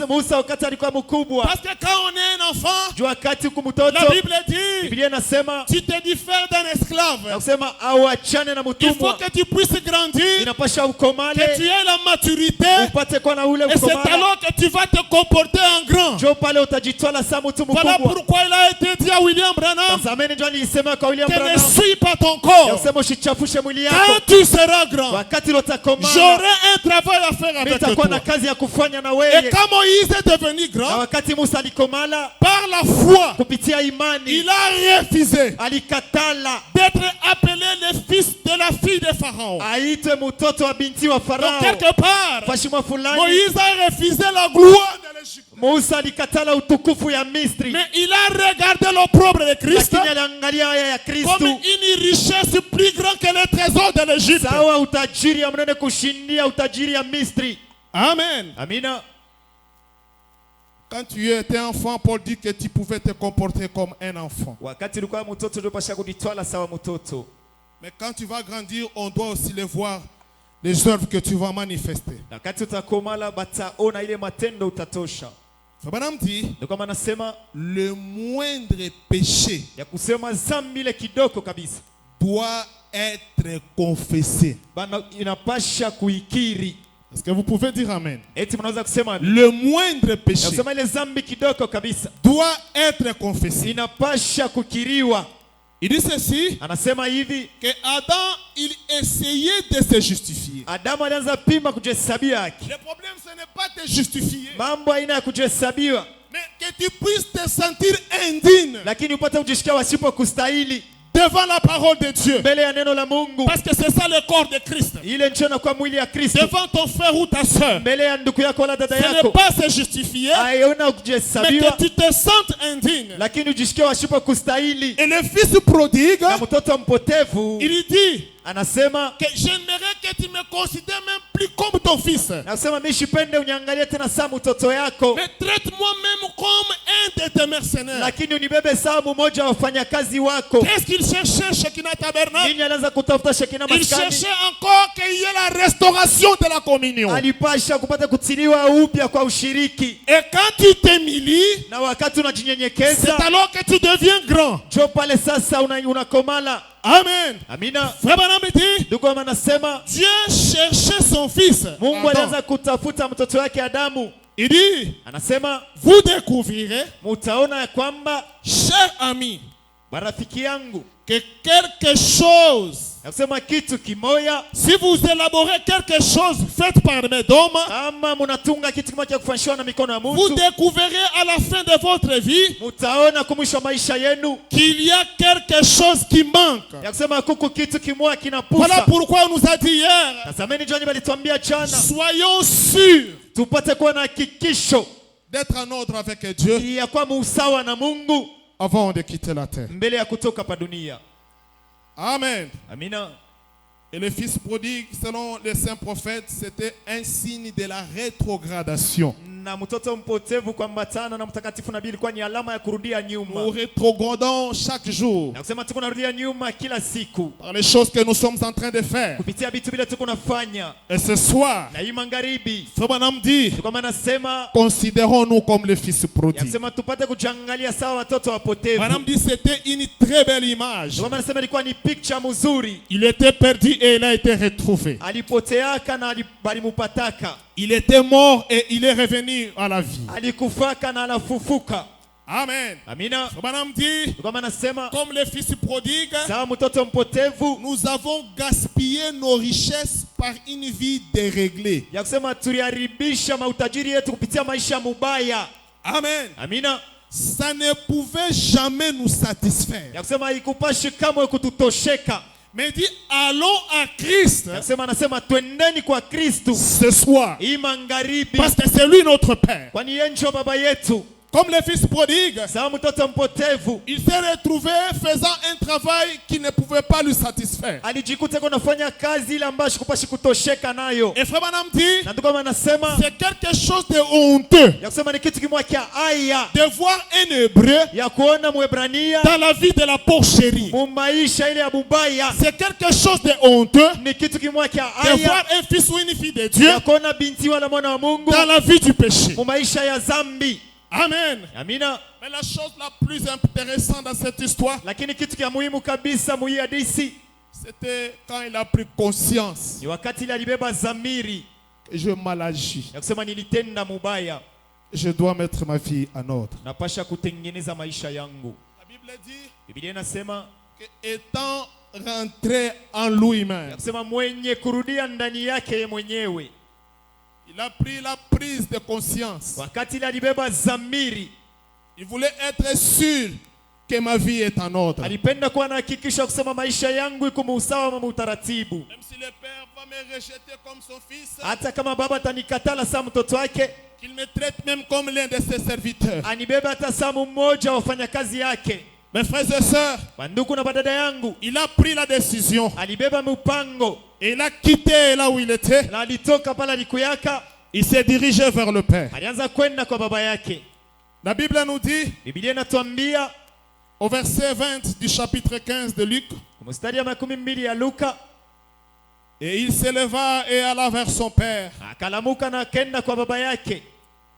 Musa wakati alikuwa mkubwa, parce que quand on est un enfant, juu wakati huku la mtoto, Bible dit, Biblia inasema tu te diffères d'un na esclave. kusema auachane na Il faut mtumwa, que tu puisses grandir, inapasha que tu ukomale, aies la maturité, upate kuwa na ule et c'est ukomala, alors que tu vas te comporter en grand. njo pale utajitwala saa mtu Voilà mkubwa. pourquoi il a été dit à William Branham Tazameni ndio nilisema kwa William que ne Branham, suis pas ton ya corps. kusema usichafushe mwili yako, Quand tu seras grand, wakati utakomala j'aurai un travail à faire avec nitakuwa na toi. kazi ya kufanya na Et wewe. quand Moïse est devenu Na grand, wakati Musa alikomala par la foi, kupitia imani, il a refusé alikatala d'être appelé le fils de la fille de Pharaon. aitwe mtoto wa binti wa Donc Farao. quelque part, Fashima fulani Moïse a refusé la gloire de l'Égypte. Musa alikatala utukufu ya Misri, Mais il a regardé l'opprobre de Christ lakini aliangalia haya ya comme Kristu, une richesse plus grande que les trésors de l'Égypte. sawa utajiri ya mnene kushindia utajiri ya Misri. Amen. Amina. Quand tu étais enfant, Paul dit que tu pouvais te comporter comme un enfant. Wakati ulikuwa mtoto ndio pasha kujitwala sawa mtoto, Mais quand tu vas grandir, on doit aussi les voir, les œuvres que tu vas manifester. na wakati utakomala bataona ile matendo utatosha. Branham dit, Ndio kama nasema le moindre péché ya kusema zambi ile kidogo kabisa doit être confessé. bana inapasha kuikiri. Est-ce que vous pouvez dire Amen? Eti mnaweza kusema Le moindre péché nasema ile zambi kidogo kabisa doit être confessé. inapasha kukiriwa. Il dit ceci, Anasema hivi, que Adam, il essayait de se justifier. Adamu alianza pima kujihesabia haki. Le problème, ce n'est pas de justifier, Mambo aina ya kujihesabiwa, mais que tu puisses te sentir indigne lakini upate kujisikia wasipo kustahili devant la parole de Dieu. mbele ya neno la Mungu. Parce que c'est ça le corps de Christ. Ile ndio kwa mwili ya Kristo, Devant ton frère ou ta soeur. mbele ya ndugu yako wala dada Ce n'est yako. pas se justifier, Aiona mais kujihesabiwa, que tu te sentes indigne. lakini ujisikie wasipo kustahili. Et le fils prodigue, Na mtoto mpotevu il dit anasema, que j'aimerais que tu me considères même plus comme ton fils. nasema mimi sipende uniangalie tena saa mtoto yako, Mais traite-moi même comme un de tes mercenaires. lakini unibebe saa mmoja wa wafanyakazi wako. Qu'est-ce qu'il cherchait chez Kina Tabernacle? Nini alianza kutafuta Shekina Il maskani? cherchait encore qu'il y ait la restauration de la communion. Alipasha kupata kutiliwa upya kwa ushiriki, Et quand tu t'humilies, na wakati c'est unajinyenyekeza alors que tu deviens grand. jo pale sasa unakomala. Amen. Amina. Frère Branham dit, Ndugu anasema Dieu cherchait son fils. Mungu Adam. alianza kutafuta mtoto wake Adamu. Il dit, Anasema vous découvrirez, mutaona ya kwamba, cher ami, marafiki yangu, que quelque chose Nakusema kitu kimoya, si vous élaborez quelque chose fait par mes hommes, kama munatunga kitu kimoja kufanyishwa na mikono ya vous mtu, découvrirez à la fin de votre vie mutaona kumwisho wa maisha yenu qu'il y a quelque chose qui manque. yakusema kuku kitu kimoya Voilà kinapusa. pourquoi on nous a dit hier, Tazameni John balituambia jana soyons sûrs tupate kuwa na hakikisho d'être en ordre avec Dieu ya kwa usawa na Mungu avant de quitter la terre. mbele ya kutoka pa dunia. Amen. Amina. Et le fils prodigue, selon les saints prophètes, c'était un signe de la rétrogradation. Na mtoto mpotevu kuambatana na mtakatifu nabii ilikuwa ni alama ya kurudia nyuma. Nous rétrogradons chaque jour Na kusema tuko narudia nyuma kila siku par les choses que nous sommes en train de faire. kupitia vitu vile tuko nafanya. Et ce soir, Na hii magharibi Frère Branham dit, tuko nasema considérons-nous comme les fils prodiges. yakisema tupate kujangalia sawa watoto wapotevu. Branham dit, c'était une très belle image. Tuko nasema ilikuwa ni picture mzuri. Il était perdu et il a été retrouvé. Alipoteaka na balimupataka. Il était mort et il est revenu à la vie. Alikufaka na anafufuka. Amen. Amina. Frère Branham dit, Tuko nasema comme les fils prodigues, sawa mtoto mpotevu nous avons gaspillé nos richesses par une vie déréglée. ya kusema tuliharibisha mautajiri yetu kupitia maisha mubaya. Amen. Amina. Ça ne pouvait jamais nous satisfaire. Ya kusema haikupashi kamwe kututosheka. Mais dit, allons à Christ Ya kusema anasema twendeni kwa Kristu ce soir. hii magharibi, Parce que c'est lui notre Père. kwani yeye ndio baba yetu. Comme les fils prodigues, Sawa mtoto mpotevu il s'est retrouvé faisant un travail qui ne pouvait pas lui satisfaire. alijikuta kwa nafanya kazi ile ambayo sikupashi kutosheka nayo. Et Frère Branham dit, Na ndio kama anasema c'est quelque chose de honteux ya kusema ni kitu kimoja kia aya de voir un hébreu ya kuona Mwebrania dans la vie de la porcherie. mu maisha ile ya bubaya. C'est quelque chose de honteux Ni kitu kimoja kia de aya voir un fils ou une fille de Dieu ya kuona binti wala mwana wa Mungu dans la vie du péché. mu maisha ya zambi. Amen. Amina. Mais la chose la plus intéressante dans cette histoire, Lakini kitu kia muhimu kabisa mu hii hadithi c'était quand il a pris conscience ni wakati ile alibeba zamiri que je mal agi. ya kusema nilitenda mubaya, Je dois mettre ma vie en ordre. napasha kutengeneza maisha yangu. La Bible dit Biblia inasema que étant rentré en lui-même, ya kusema mwenye kurudia ndani yake ye mwenyewe, il a pris la prise de conscience. wakati ile alibeba zamiri, Il voulait être sûr que ma vie est en ordre. alipenda kuwa na hakikisho kusema maisha yangu iko muusawa na utaratibu. Même si le Père va me rejeter comme son fils, Hata kama baba atanikatala saa mtoto wake, qu'il me traite même comme l'un de ses serviteurs. anibebe hata saa mmoja wa wafanyakazi yake. Mes frères et sœurs, Banduku na badada yangu, il a pris la décision alibeba mpango et il a quitté là où il était. na alitoka pale alikuyaka, Il s'est dirigé vers le Père. alianza kwenda kwa baba yake. La Bible nous dit, Biblia inatuambia au verset 20 du chapitre 15 de Luc, mstari ya 12 ya Luka, et il s'éleva et alla vers son Père. akalamuka na kenda kwa baba yake.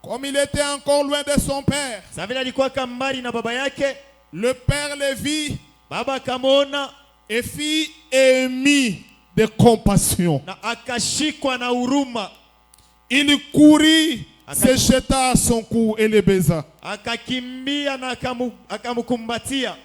Comme il était encore loin de son Père, Sasa vile alikuwa kambali na baba yake, le Père le vit baba akamwona et fit émis de compassion. na akashikwa na huruma, Il courut, se jeta à son cou et le baisa. akakimbia na akamkumbatia.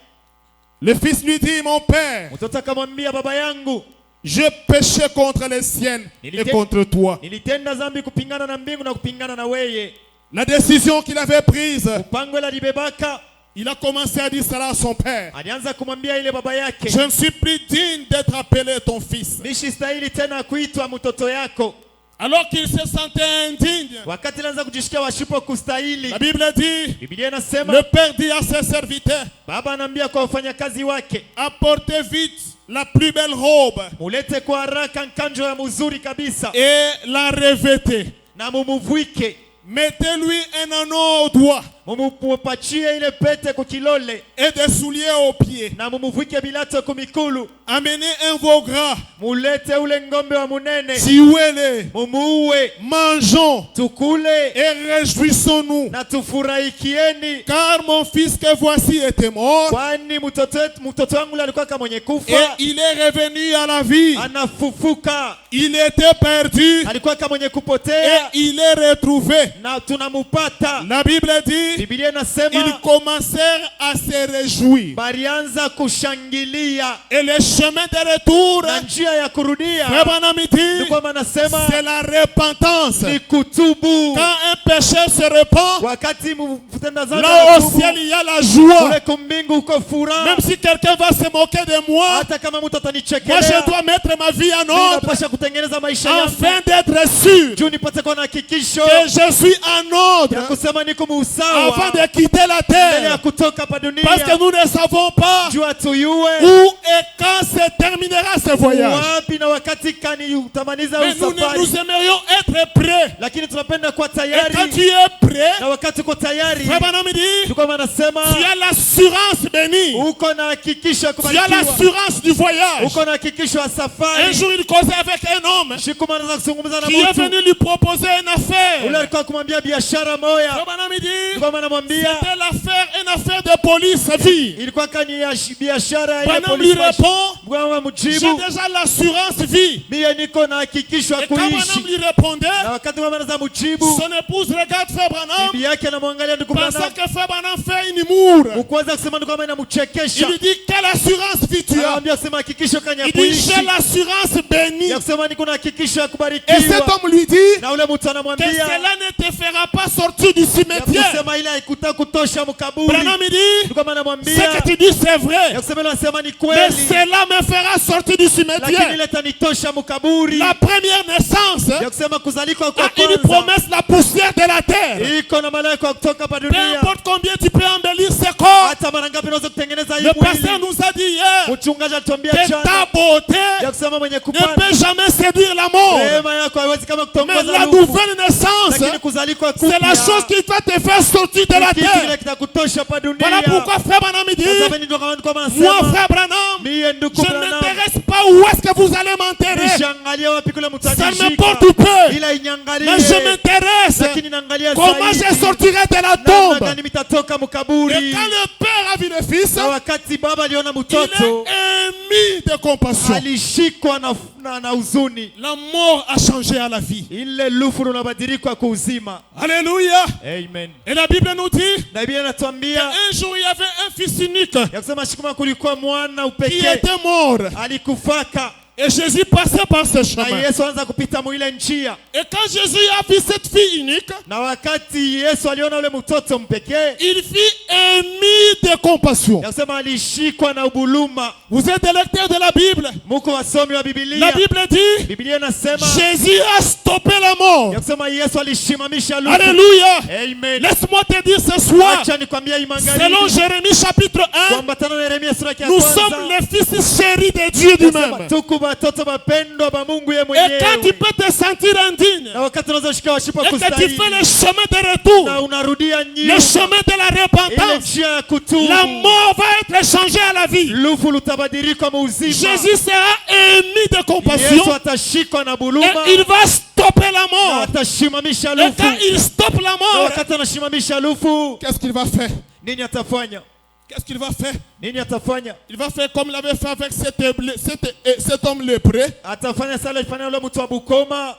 Le fils lui dit, mon Père, Mtoto akamwambia, baba yangu, j'ai péché contre les siennes et contre toi. nilitenda dhambi kupingana na mbingu na kupingana na weye. La décision qu'il avait prise, Mpango ile alibebaka, il a commencé à dire cela à son père. alianza kumwambia ile baba yake, Je ne suis plus digne d'être appelé ton fils. mishi stahili tena kuitwa mtoto yako. Alors qu'il se sentait indigne, Wakati alianza kujishikia washipo kustahili, la Bible dit, Biblia inasema le père dit à ses serviteurs, baba anaambia kwa wafanyakazi wake, apportez vite la plus belle robe mulete kwa haraka nkanjo ya mzuri kabisa et la revêtez. na mumuvwike, Mettez-lui un anneau au doigt mumupachie ile pete kukilole et des souliers aux pieds. na mumuvwike bilato kumikulu, Amenez un veau gras, mulete ule ngombe wa munene, tuez-les, mumuue, mangeons tukule et réjouissons-nous. na tufurahikieni, Car mon fils que voici était mort kwani mtoto wangu ule alikuwa kama mwenye et kufa il est revenu à la vie. anafufuka, Il était perdu alikuwa kama mwenye et kupotea il est retrouvé. na tunamupata. La Bible dit, Biblia inasema ils commencèrent à se réjouir. balianza kushangilia. Et le chemin de retour, Na njia ya kurudia Frère Branham dit, ni kwamba anasema c'est la repentance. ni kutubu. Quand un péché se repent, Wakati mtenda dhambi là au anatubu, ciel il y a la joie. kule kumbingu uko furaha. Même si quelqu'un va se moquer de moi, Hata kama mtu moi je atanichekelea, dois mettre ma vie en mimi ordre napasha kutengeneza maisha yangu afin d'être sûr juu nipate kuwa na hakikisho que je suis en ordre ya kusema niko avant muusawa de quitter la mbele ya terre. kutoka hapa Parce que dunia, nous ne savons pas juu hatuyue où et quand se terminera ce voyage. wapi na wakati kani utamaniza Mais nous usafari, aimerions être prêts. lakini tunapenda kuwa Et quand tayari. tu es prêt, Na wakati uko tayari, Frère Branham dit, tuko anasema tu as l'assurance bénie. uko na hakikisho ya Tu as kubarikiwa, l'assurance du voyage. uko na hakikisho ya Un safari. jour, il causait avec un homme Shikuma anaanza kuzungumza na qui est mtu venu lui proposer une ule affaire. alikuwa kumwambia biashara moya, Frère Branham dit, kwa anamwambia c'était une affaire de police vie. ilikuwa kani ya biashara ya ile Branham lui polisi. répond, Bwana j'ai mjibu, déjà l'assurance vie. mimi niko na hakikisho ya Et quand Branham kuishi. lui répondait, Na wakati mama anaanza mjibu, son épouse regarde Frère Branham, bibi yake anamwangalia ndugu pensant Branham, que Frère Branham fait une humour. ukuanza kusema ndugu kama Il inamchekesha. lui dit, quelle assurance vie tu as? Anamwambia sema hakikisho kanya Il dit, kuishi. j'ai l'assurance bénie. Ya kusema niko na hakikisho ya Et cet kubarikiwa. homme lui dit Na ule mtu que anamwambia cela ne te fera pas sortir du ya cimetière. kusema ile haikuta kutosha mkaburi. Branham dit, Ndugu kama ce anamwambia que tu dis c'est vrai, ya kusema ile anasema ni mais kweli, cela me fera sortir du lakini cimetière. ile itanitosha mkaburi. La première naissance Ya kusema kuzalikwa a kwa une kwanza promesse, la poussière de la terre. iko na malaika wa kutoka hapa Peu dunia. importe combien tu peux embellir ce corps, Hata mara ngapi unaweza kutengeneza hii le pasteur mwili. nous a dit hier Mchungaji alituambia que jana ta beauté ya kusema mwenye ne kupanda peut jamais séduire la mort. rehema yako haiwezi kama Mais kutongoza la lufu, nouvelle naissance, lakini kuzalikwa c'est la kupya chose qui doit te faire sortir de la ni kitu kile terre. kitakutosha hapa Voilà dunia. pourquoi Frère Branham dit, Tazameni ndio kama nilikuwa moi nasema, Frère Branham, mie ndugu je ne Branham, m'intéresse pas où est-ce que vous allez m'enterrer. nishangalia wapi kule Ça mtanishika, m'importe peu. ila Mais je inyangalie, m'intéresse lakini naangalia comment je zaidi sortirai de la namna tombe. gani mitatoka Et mkaburi. quand le père a vu le fils, Na wakati baba aliona il mtoto est ému de compassion. alishikwa na huzuni. La mort a changé à la vie. Ile lufu unabadilika kwa uzima. Alléluia. Amen. Et la Bible nous dit Na Biblia inatuambia qu'un jour il y avait un fils unique ya kusema shikuma kulikuwa mwana qui upekee était mort. alikufaka, Et Jésus passait par ce na chemin. Yesu anza kupita mwile njia. Et quand Jésus a vu cette fille unique, Na wakati Yesu aliona ule mtoto mpekee, il fit ému de compassion. ya kusema alishikwa na ubuluma. Vous êtes des lecteurs de la Bible. Muko wasomi wa La Biblia. Bible dit, Biblia inasema Jésus a stoppé la mort. ya kusema Yesu alishimamisha lufu. Alléluia. Amen. Laisse-moi te dire ce soir, Acha nikwambia imangalizi selon Jérémie chapitre 1, kuambatana na Yeremia sura ya nous kwanza. sommes les fils chéris de Dieu Nasema, lui-même. tuko batoto bapendwa ba Mungu ye Et quand tu mwenyewe. peux te sentir indigne, Na wakati unaweza kushika washipa et que tu kustahili fais le chemin de retour, na unarudia le nyuma, chemin de la ile repentance, njia ya kutubu, la mort va être changée à la vie. lufu lutabadilika muuzima. Jésus sera ému de Yesu compassion atashikwa na et buluma il va stopper la na mort. atashimamisha Et lufu. quand il stoppe la Na mort, wakati anashimamisha lufu, qu'est-ce qu'il va faire? nini atafanya? Qu'est-ce qu'il va faire? Nini atafanya? Il va faire comme il avait fait avec cet homme lépreux. Atafanya sala alifanya ule mtu wa Bukoma,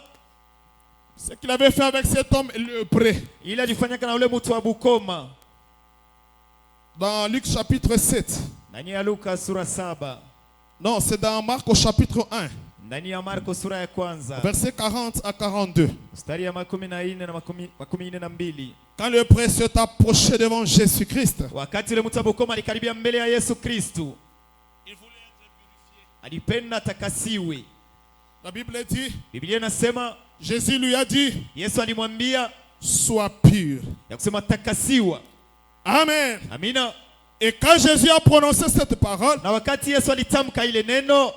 Ce qu'il avait fait avec cet homme lépreux. ile alifanyaka na ule mtu wa Bukoma. Dans Luc chapitre 7. Ndani ya Luka sura 7. Non, c'est dans Marc au chapitre 1. Ndani ya Marko sura ya kwanza. Versets 40 à 42. Mstari ya 14 na 42. Quand le prêtre s'est approché devant Jésus-Christ, Wakati ule mtu wa Bukoma alikaribia mbele ya Yesu Kristo, alipenda atakasiwe. la Bible dit, Biblia inasema Jésus lui a dit, Yesu alimwambia sois pur. ya kusema takasiwa. Amen. Amina. Et quand Jésus a prononcé cette parole, Na wakati Yesu alitamka ile neno,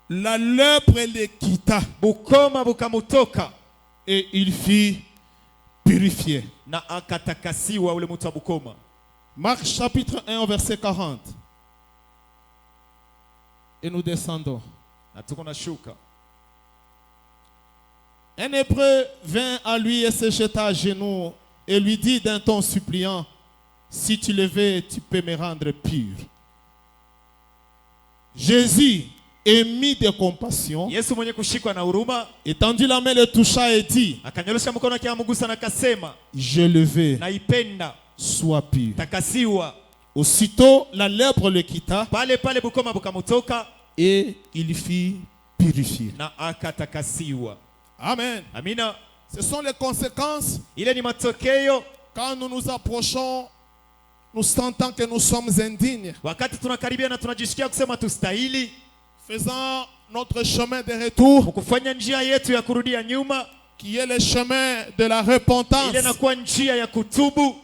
la lèpre le quitta Bukoma bukamutoka et il fut purifié. na akatakasiwa ule mtu wa Bukoma. Marc chapitre 1 verset 40. Et nous descendons. Na tuko na shuka. Un hébreu vint à lui et se jeta à genoux et lui dit d'un ton suppliant, si tu le veux, tu peux me rendre pur. Jésus, ému de compassion, Yesu mwenye kushikwa na huruma étendit la main, le toucha et dit, akanyorosha mkono wake amugusa na akasema, je le veux, naipenda, sois pur. takasiwa. Aussitôt, la lèpre le quitta Pale pale bukoma bukamutoka et il fut purifié. na akatakasiwa. Amen. Amina. Ce sont les conséquences Ile ni matokeo quand nous nous approchons, nous sentons que nous sommes indignes, wakati tunakaribia na tunajisikia kusema tustahili, faisant notre chemin de retour, kufanya njia yetu ya kurudia nyuma, qui est le chemin de la repentance. ile inakuwa njia ya kutubu.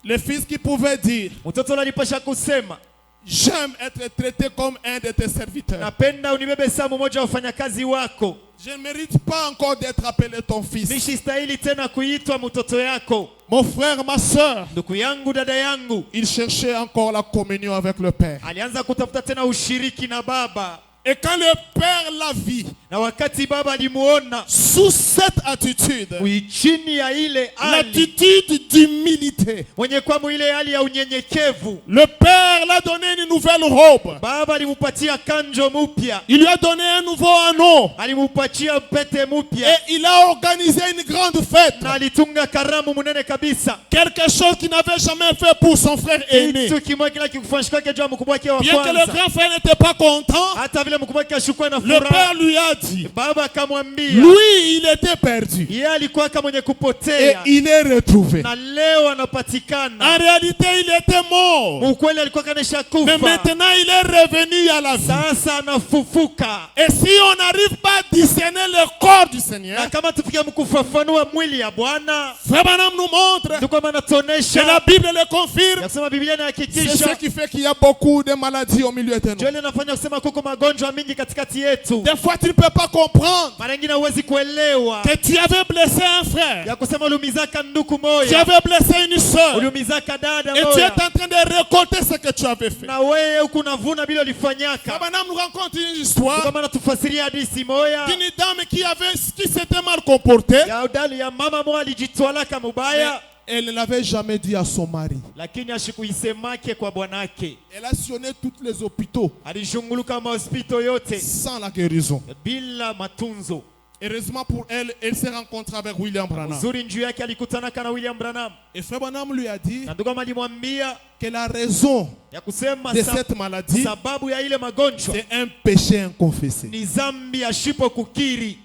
Le fils qui pouvait dire, Mtoto alipasha kusema, j'aime être traité comme un de tes serviteurs. napenda unibebe samu moja wa wafanyakazi wako. Je ne mérite pas encore d'être appelé ton fils. Nishistahili tena kuitwa mtoto yako. Mon frère, ma soeur, Ndugu yangu, dada yangu, il cherchait encore la communion avec le Père. alianza kutafuta tena ushiriki na Baba. Et quand le Père l'a vu, Na wakati Baba alimuona sous cette attitude, chini ya ile hali, l'attitude d'humilité, mwenye kwa ile hali ya unyenyekevu, le Père l'a donné une nouvelle robe. Baba alimupatia kanjo mupya, Il lui a donné un nouveau anneau. alimupatia pete Et mupya, il a organisé une grande fête. na alitunga karamu munene kabisa. Quelque chose qu'il n'avait jamais fait pour son frère aîné. Kitu kimoja kila kikufanyika kwake jua mkubwa wake wa Bien que le kwanza. grand frère n'était pas content, Hata vile mkubwa wake ashukua na le furaha, Père lui a dit, Baba akamwambia lui, il était perdu. yeye alikuwa kama mwenye Et kupotea, il est retrouvé. na leo En anapatikana. réalité, il était mort. Ukweli alikuwa kanesha Mais kufa, maintenant, il est revenu à la vie. sasa anafufuka. Et si on n'arrive pas à discerner le corps du Seigneur, Na kama tufikia mkufafanua mwili ya Bwana, Frère Branham nous montre, ndio kama et la anatuonesha Bible le confirme, ya kusema, Biblia c'est ce inahakikisha, qui fait qu'il y a beaucoup de maladies au milieu de nous. ndio ile inafanya kusema kuko magonjwa mingi katikati yetu. Des fois, tu ne peux pas comprendre Mara nyingine huwezi kuelewa que tu avais blessé un frère, ya kusema uliumizaka nduku tu moya, avais blessé une soeur, uliumizaka dada et tu es moya, en train de récolter ce que tu avais fait. na wewe huku unavuna bila Frère ulifanyaka. Branham nous raconte une Ndio histoire kama anatufasiria hadithi moya d'une dame qui s'était mal comportée. ya udali ya mama moja alijitwalaka Mais mubaya, elle ne l'avait jamais dit à son mari. lakini ashikuisemake kwa bwanake. Elle a sillonné tous les hôpitaux Alishunguluka mahospitali yote sans la guérison. bila matunzo. Heureusement pour elle, elle s'est rencontrée avec William Branham. Uzuri njuu yake alikutanaka na William Branham, Et Frère Branham lui a dit na ndugu kama alimwambia que la raison ya kusema de cette maladie, sababu ya ile magonjwa c'est un péché inconfessé. ni zambi ashipo kukiri.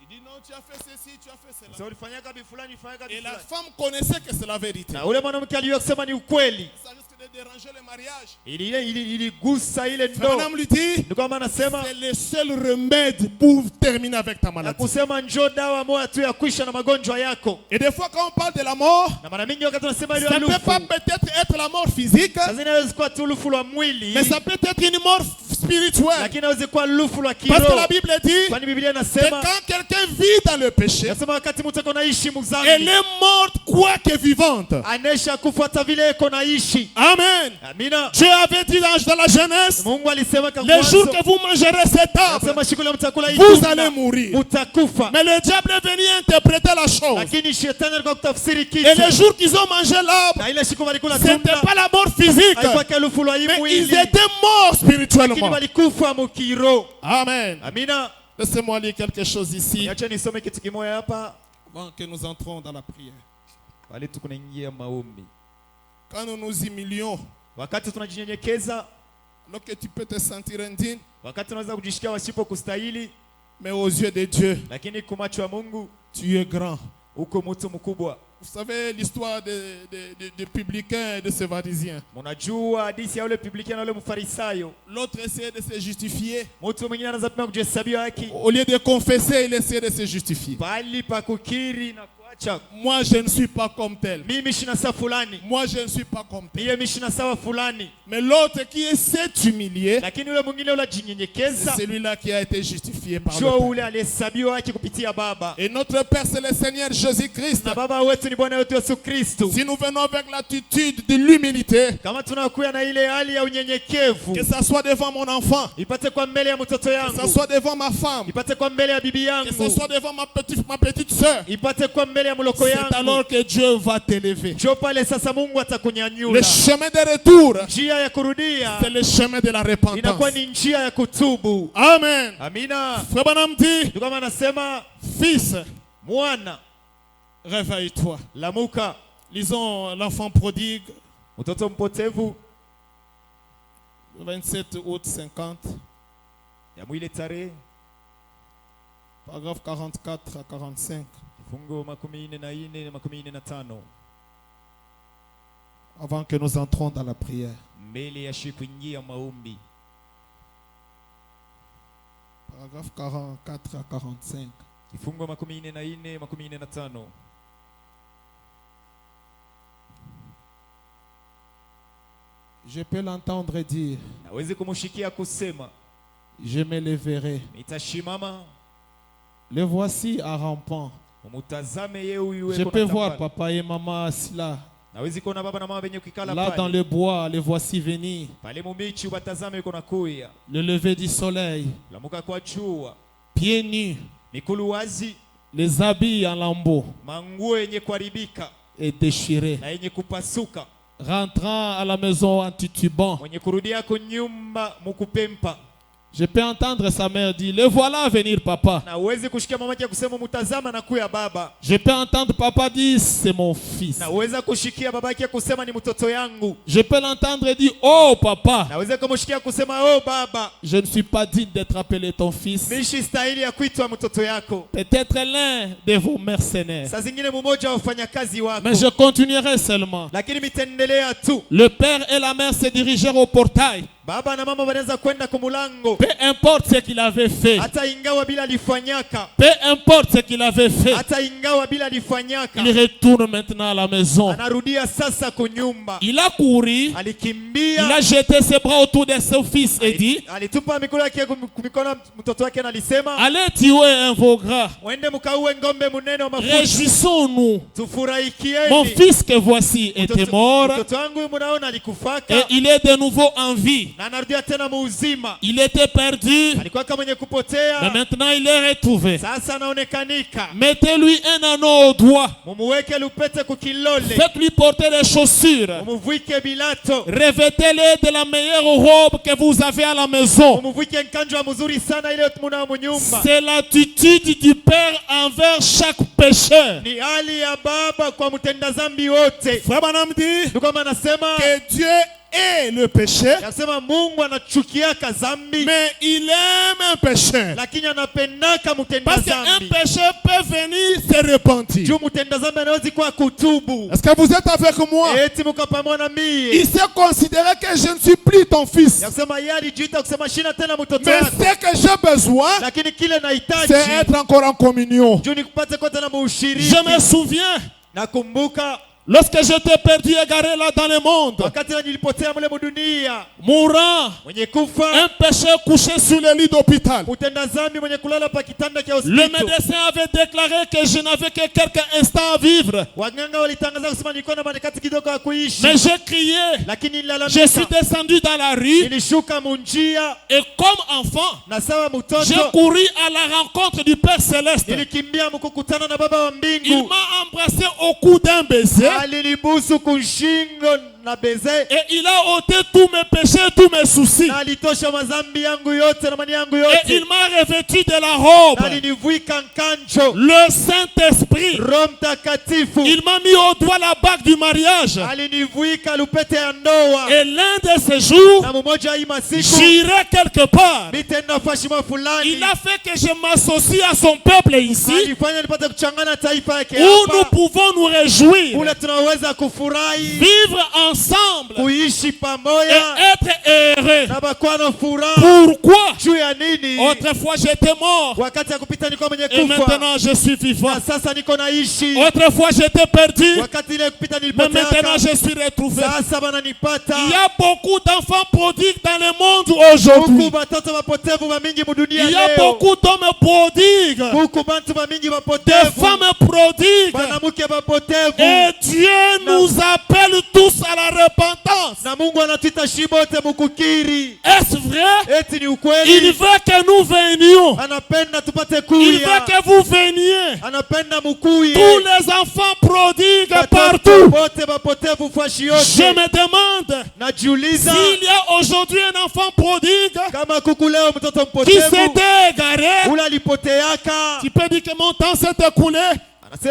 Il dit non, tu as fait ceci, tu as fait cela. Sasa ulifanyaka bifulani, ulifanyaka Et la bifulani. femme connaissait que c'est la vérité. Na ule mwanamke alijua kusema ni ukweli, Ça risque de déranger le mariage. iligusa ile Frère ndoa. Branham lui dit, Ndio kama anasema c'est le seul remède pour terminer avec ta na maladie. kusema njoo dawa moja tu ya kuisha na magonjwa yako. Et des fois, quand on parle de la mort, Na mara mingi wakati tunasema ile ça ne peut lufu, pas peut-être être la mort physique, sasa inaweza kuwa tu lufu la mwili, mais ça peut être une mort spirituelle. lakini inaweza kuwa lufu la Parce que la kiroho. Bible dit Kwani Biblia que inasema, quand quelqu'un vit dans le péché, nasema wakati mtu ako naishi elle mzambi, est morte quoique vivante. anesha kufuata vile eko naishi. Amen. Amina. Dieu avait dit dans la Jeunesse, Mungu alisema kwa le jour mwanzo, que vous mangerez cet arbre, anasema siku ile mtakula hii vous tunda, allez mourir. mutakufa. Mais le diable est venu interpréter la chose. Lakini shetani alikuwa kutafsiri Et kitu, le jour qu'ils ont mangé l'arbre, na ile siku walikula ce n'était tunda pas la mort physique, haikuwa kelufu la hii mais ils mwili, étaient morts lakini spirituellement. walikufa mukiro. Amen. Amina. Laissez-moi lire quelque chose ici Niache nisome kitu kimoja hapa, avant que nous entrons dans la prière. bali tukunaingia maombi. Quand nous nous humilions, Wakati tunajinyenyekeza, alors que tu peux te sentir indigne, wakati unaweza kujishikia wasipo kustahili, mais aux yeux de Dieu, lakini kwa macho ya Mungu tu es grand. uko mtu mkubwa. Vous savez l'histoire des publicains et de ces pharisiens. Mnajua hadithi ya ule publicain na ule mfarisayo. L'autre essayait de se justifier. Mtu mwingine anaanza pia kujihesabia haki, Au lieu de confesser, il essayait de se justifier. bali pa kukiri na kuacha, Moi, je ne suis pas comme tel. mimi shina sawa fulani, Moi, je ne suis pas comme tel. mimi shina sawa fulani. Mais l'autre qui essaie de s'humilier, Lakini ule mwingine ule c'est ajinyenyekeza, celui-là qui a été justifié par njoo le Père. ule alihesabiwa haki kupitia Baba, Et notre Père, c'est le Seigneur Jésus-Christ. na Baba wetu ni Bwana wetu Yesu Kristo. Si nous venons avec l'attitude de l'humilité, Kama tunakuya na ile hali ya unyenyekevu, que ça soit devant mon enfant, ipate kwa mbele ya mtoto que ça yangu, soit devant ma femme, ipate kwa mbele ya bibi que yangu, ce soit devant ma petite soeur, ipate kwa mbele ya mloko c'est yangu, alors que Dieu va t'élever. njoo pale sasa Mungu Le atakunyanyua. chemin de retour, Njia ya kurudia c'est le chemin de la repentance. inakuwa ni njia ya kutubu. Amen. Amina. Frère Branham dit, Ndio kama anasema, fils, mwana réveille-toi. lamuka, Lisons l'enfant prodigue, Mtoto mpotevu, le 27 août 50, ya mwile tarehe, paragraphe 44 à 45. kifungo 44 na 45. Avant que nous entrons dans la prière. Mbele ya kuingia maombi. Paragraphe 44 à 45. Kifungo 44 na 45. Je peux l'entendre dire, Nawezi kumushikia kusema, je me leverai. nitashimama, Le voici à rampant. umutazame yeye huyu Je peux voir papa et maman assis là. Nawezi kuona baba na mama wenye kukala Là dans pale. le bois, les voici venir. Pale mumichi ubatazame yuko nakuya. Le lever du soleil, Lamuka kwa jua, pieds nus, mikulu wazi, les habits en lambeaux manguo yenye kuharibika et déchirés. na yenye kupasuka. Rentrant à la maison en titubant, Mwenye kurudia kunyumba mukupempa. je peux entendre sa mère dire, le voilà venir papa. Na uwezi kushikia mama yake kusema mutazama na kuya baba. Je peux entendre papa dire, c'est mon fils. Na uweza kushikia baba yake kusema ni mtoto yangu. Je peux l'entendre dire, oh papa, Na uweza kumshikia kusema oh baba, je ne suis pas digne d'être appelé ton fils. mishi stahili ya kuitwa mtoto yako. Peut-être l'un de vos mercenaires. Saa zingine mmoja wa wafanyakazi wako. Mais je continuerai seulement. Lakini mitendelea tu. Le père et la mère se dirigèrent au portail. Baba na mama wanaweza kwenda kumulango. Peu importe ce qu'il avait fait. Hata ingawa bila alifanyaka. Peu importe ce qu'il avait fait. Hata ingawa bila alifanyaka. Il retourne maintenant à la maison. Anarudia sasa kunyumba. Il a couru. Alikimbia. Il a jeté ses bras autour de son fils et dit, alitupa mikono yake kumikono mtoto wake na alisema, allez tuer un veau gras. mwende mkauwe ngombe munene wa mafuta. Réjouissons-nous. Tufurahikieni. Mon fils que voici était mort. Mtoto wangu munaona alikufaka. Et il est de nouveau en vie. Na anarudia tena muuzima. Il était perdu. Alikuwa kama mwenye kupotea. Mais maintenant il est retrouvé. Sasa anaonekanika. Mettez-lui un anneau au doigt. Mumuweke lupete kukilole. Faites-lui porter des chaussures. Mumuvike bilato. Revêtez-le de la meilleure robe que vous avez à la maison. Mumuvike nkanjwa mzuri sana ile muna munyumba. C'est l'attitude du Père envers chaque pécheur. Ni hali ya baba kwa mtenda dhambi wote. Frère Branham dit Ndio kama anasema que Dieu est le péché, anasema Mungu anachukiaka dhambi. mais il aime un pécheur. Lakini anapendaka mtenda Parce qu'un dhambi. pécheur peut venir se repentir. Juu mtenda dhambi anaweza kuwa kutubu. Est-ce que vous êtes avec moi? Eti mko pamoja na mimi. Il s'est considéré que je ne suis plus ton fils. Yakisema yeye alijiita kusema shina tena mtoto Mais wako. ce que j'ai besoin, Lakini kile nahitaji c'est être encore en communion. juu nikupate kwa tena muushiriki. Je me souviens, Nakumbuka lorsque j'étais perdu égaré là dans le monde, wakati nilipotea mule mudunia, mourant, mwenye kufa, un pécheur couché sur le lit d'hôpital. mtenda dhambi mwenye kulala pa kitanda cha Le hospitali. médecin avait déclaré que je n'avais que quelques instants à vivre. Waganga walitangaza kusema nilikuwa na marekati kidogo ya kuishi. Mais j'ai crié, Lakini je suis nilalamika. descendu dans la rue Nilishuka munjia et comme enfant, na sawa j'ai mtoto couru à la rencontre du Père Céleste. nilikimbia mkukutana na baba wa Il mbingu. m'a embrassé au cou d'un baiser Alinibusu kushingo na beze. et il a ôté tous mes péchés, tous mes soucis. Na alitosha mazambi yangu yote na mani yangu Et yote. il m'a revêtu de la robe, Na alinivuika nkanjo. le Saint-Esprit. Roho Mtakatifu. Il m'a mis au doigt la bague du mariage. Alinivuika lupete ya ndoa. Et l'un de ces jours, Na mmoja hii masiku j'irai quelque part. mitenda fashima fulani. Il a fait que je m'associe à son peuple ici, Alifanya nipate kuchangana taifa yake où nous hapa. pouvons nous réjouir, Kule tunaweza kufurahi, vivre ensemble kuishi et pamoja être heureux. na bakwa na furaha. Pourquoi? Juu ya nini? Autrefois j'étais mort Wakati ya kupita nilikuwa mwenye et kufa. maintenant je suis vivant. Na sasa niko naishi. Autrefois j'étais perdu, Wakati ile kupita mais maintenant nilipotea. je suis retrouvé. Sasa bananipata. Il y a beaucoup d'enfants prodigues dans le monde Huku aujourd'hui. batoto bapotevu ba mingi mudunia Il y a leo. beaucoup d'hommes prodigues, Huku bantu ba mingi de bapotevu. femmes prodigues. Banamuke bapotevu. Et Dieu nous appelle tous à la repentance. Na Mungu anatuita shibote mukukiri. Est-ce vrai? Eti ni Il ukweli. veut que nous venions. Anapenda tupate Il kuya. veut que vous veniez. Anapenda mukuye. Tous les enfants prodigues Batoto partout. bote bapotevu fashi Je yote. me demande Najiuliza s'il y a aujourd'hui un enfant prodigue kama kuku leo mtoto qui mpotevu s'était égaré. ule alipoteaka. Tu peux dire que mon temps s'est écoulé.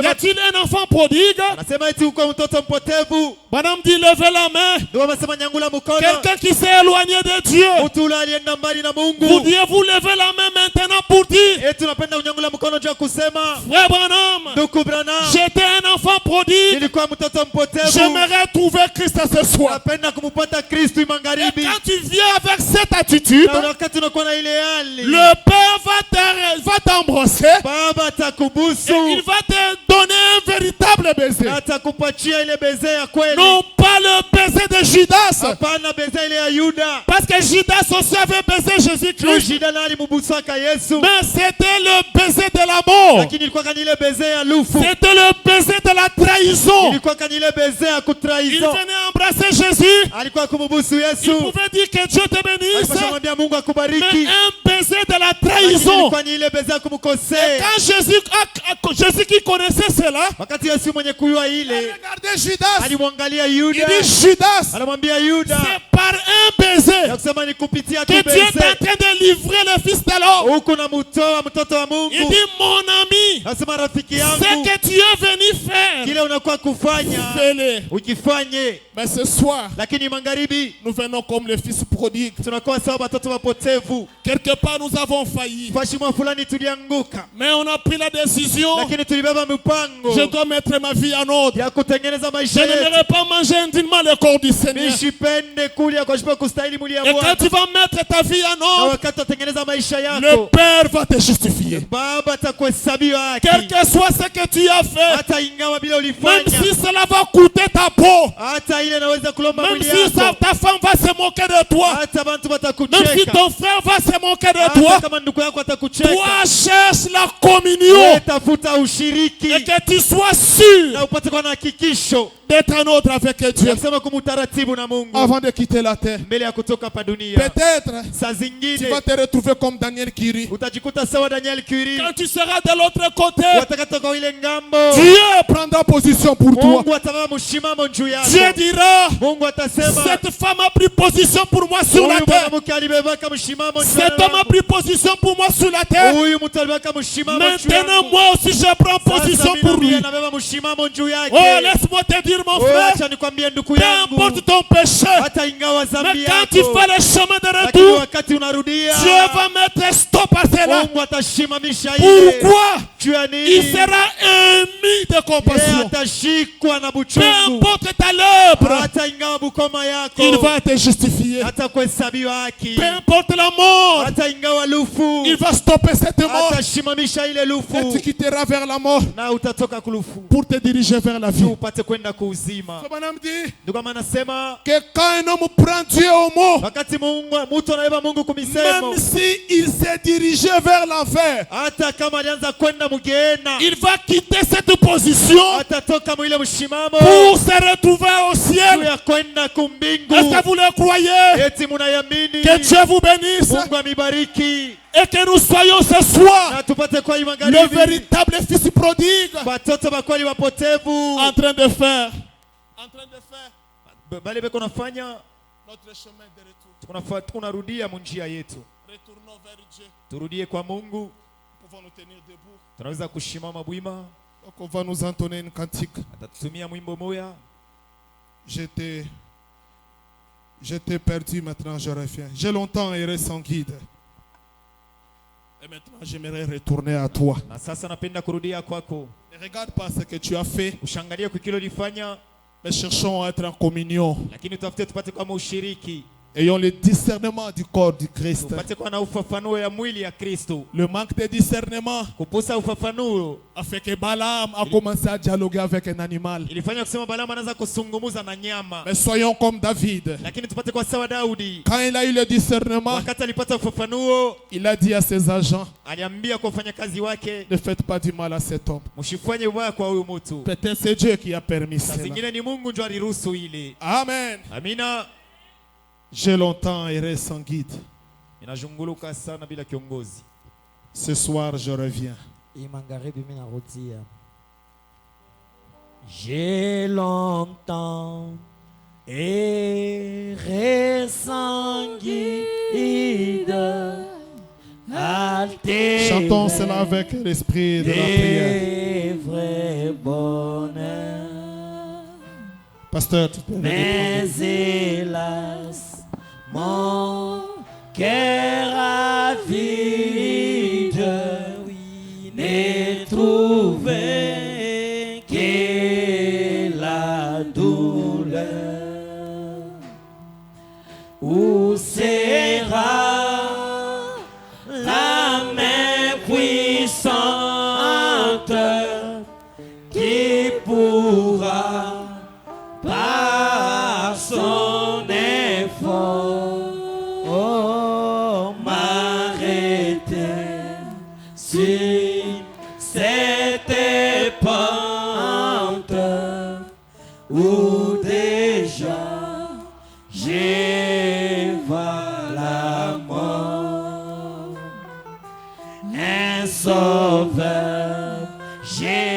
Y a-t-il un enfant prodigue? Anasema eti uko mtoto mpotevu. Madame dit levez la main. Ndio anasema nyangula mkono. Quelqu'un qui s'est éloigné de Dieu. Mtu yule alienda mbali na Mungu. Voudriez-vous lever la main maintenant pour dire? Eti unapenda unyangula mkono juu ya kusema. Frère Branham, Ndugu Branham. j'étais un enfant prodigue. Nilikuwa mtoto mpotevu. J'aimerais trouver Christ ce soir. Napenda kumpata Kristo Et magharibi. quand tu viens avec cette attitude, Na wakati unakuwa na ile hali. le Père va t'embrasser. Baba atakubusu. Et il va te donner un véritable baiser. Atakupatia ile beze ya kweli. Non pas le baiser de Judas. Hapana beze ile ya Yuda. Parce que Judas aussi avait baisé Jésus-Christ. Yuda nali mubusaka Yesu. Mais c'était le baiser de la mort. Lakini ilikuwa kani ile beze ya lufu. C'était le baiser de la trahison. Ilikuwa kani ile beze ya Il kutrahison. venait embrasser Jésus. Alikuwa kumubusu Il Yesu. pouvait dire que Dieu te bénisse. Alikuwa kumwambia Mungu Mais akubariki. un baiser de la Lakini trahison. ilikuwa ni ile beze ya kumkosea. Quand Jésus qui connaissait cela, Wakati Yesu mwenye kuyua il ile regardait Judas. alimwangalia Il Yuda. dit Judas, Anamwambia Yuda c'est par un baiser ya kusema ni kupitia tu que Dieu est en beze. train de livrer le Fils de l'homme. Huku na mtoa mtoto wa Il Mungu. dit mon ami, Nasema rafiki ce yangu. que tu es venu faire, Kile unakuwa kufanya fais-le. ukifanye. Mais ce soir, Lakini magharibi nous venons comme le fils prodigue. tunakuwa sawa watoto wapotevu. Quelque part, nous avons failli. Kwa shimo fulani tulianguka. Mais on a pris la décision. Lakini tulibeba mipango Je dois mettre ma vie en ordre. ya kutengeneza Je maisha yetu. n'aimerais pas manger indignement le corps du Seigneur. Nishipende kulia kwa shipo kustahili mwili ya Et quand Bwana. tu vas mettre ta vie en Na ordre, wakati utatengeneza maisha le yako, Père va te justifier. Baba atakuhesabia haki. Quel que soit ce que tu as fait, Hata ingawa bila même ulifanya, si cela va coûter ta peau, hata ile inaweza kulomba même mwili si yako, ta femme va se moquer de toi, hata bantu même si watakucheka, ton frère va se moquer de hata toi, kama ndugu yako atakucheka, toi cherche la communion wewe tafuta ushiriki et que tu sois sûr na upate kuwa na hakikisho d'être en ordre avec Dieu ya kusema kumutaratibu na Mungu avant de quitter la terre. mbele ya kutoka hapa dunia. Peut-être Saa tu zingine vas te retrouver comme Daniel Kiri. utajikuta sawa Daniel Curie, Quand tu seras de l'autre côté, watakatoka ile ngambo, Dieu prendra position pour toi. Mungu atabeba mshimamo juu Dieu yako. dira, Mungu atasema cette femme a pris position pour moi sur la huyu terre. mwanamke alibebaka mshimamo juu Cet homme a yangu. pris position pour moi sur la terre. Huyu mtu alibebaka mshimamo juu Maintenant, yangu. moi aussi, je prends position Sasa pour mimi lui. anabeba mshimamo juu yake. Oh, laisse-moi te dire, mon Oh, frère, acha nikwambie ndugu peu yangu, importe ton péché, hata ingawa mais dhambi quand tu yako, fais le chemin de lakini retour, wakati unarudia, Dieu va mettre stop à cela. Mungu atashimamisha ile. Pourquoi? Juu ya Il nini? sera émis de Yeye compassion. atashikwa na Peu buchungu. importe ta lèpre, Hata ingawa bukoma yako, il va te justifier. hata kuhesabiwa haki. Peu importe la mort, Hata ingawa lufu, il va stopper cette mort. atashimamisha ile Et tu lufu quitteras vers la mort na utatoka kulufu pour te diriger vers la vie. upate kwenda kuuzima. Madame dit Ndio kama anasema que quand un homme prend Dieu au mot, wakati mtu anabeba Mungu kumisemo, même si il s'est dirigé vers l'enfer, hata kama alianza kwenda mugena, il va quitter cette position atatoka mwile mshimamo pour se retrouver au juu ciel. ya kwenda kumbingu. Est-ce que vous le croyez? Eti munayamini Que Dieu vous bénisse Mungu amibariki et que nous soyons ce soir na tupate kwa hii le magharibi véritable fils prodigue watoto bakweli wapotevu en train de faire bale beko nafanya notre chemin de retour. tunarudia munjia yetu, Retournons vers Dieu. turudie kwa Mungu. Nous pouvons nous tenir debout. Tunaweza kushimama bwima, Donc on va nous entonner une cantique. atatutumia mwimbo moya. J'étais perdu, maintenant je reviens. J'ai longtemps erré sans guide. Et maintenant j'aimerais retourner à toi. Na sasa napenda kurudia kwako. Ne regarde pas ce que tu as fait, Ushangalie kukilolifanya, mais cherchons à être en communion. lakini utafute tupate kama ushiriki, Ayons le discernement du corps du Christ. tupate kuwa na ufafanuo ya mwili ya Kristo. Le manque de discernement Kupusa ufafanuo a fait que Balaam a commencé à dialoguer avec un animal. ilifanya kusema Balaamu anaanza kusungumuza na nyama, Mais soyons comme David. lakini tupate kwa sawa Daudi. Quand il a eu le discernement, Wakati alipata ufafanuo, il a dit à ses agents, aliambia kwa wafanyakazi wake, ne faites pas du mal à cet homme. msifanye ubaya kwa huyu mtu. Peut-être c'est Dieu qui a permis Saa cela. zingine ni Mungu ndio aliruhusu ile. Amen. Amina. J'ai longtemps erré sans guide. Inazunguluka sana bila kiongozi. Ce soir, je reviens. Hii magharibi mimi narudia. J'ai longtemps erré sans guide, Chantons cela avec l'esprit de la prière. des vrais bonheurs. Pasteur, tu peux Mais hélas, mon cœur avide, oui, n'est trouvé que la douleur. Où sera la main puissante qui pourra par son effort, oh, m'arrêter sur cette pente où déjà j'évade la mort. Un sauveur, Jésus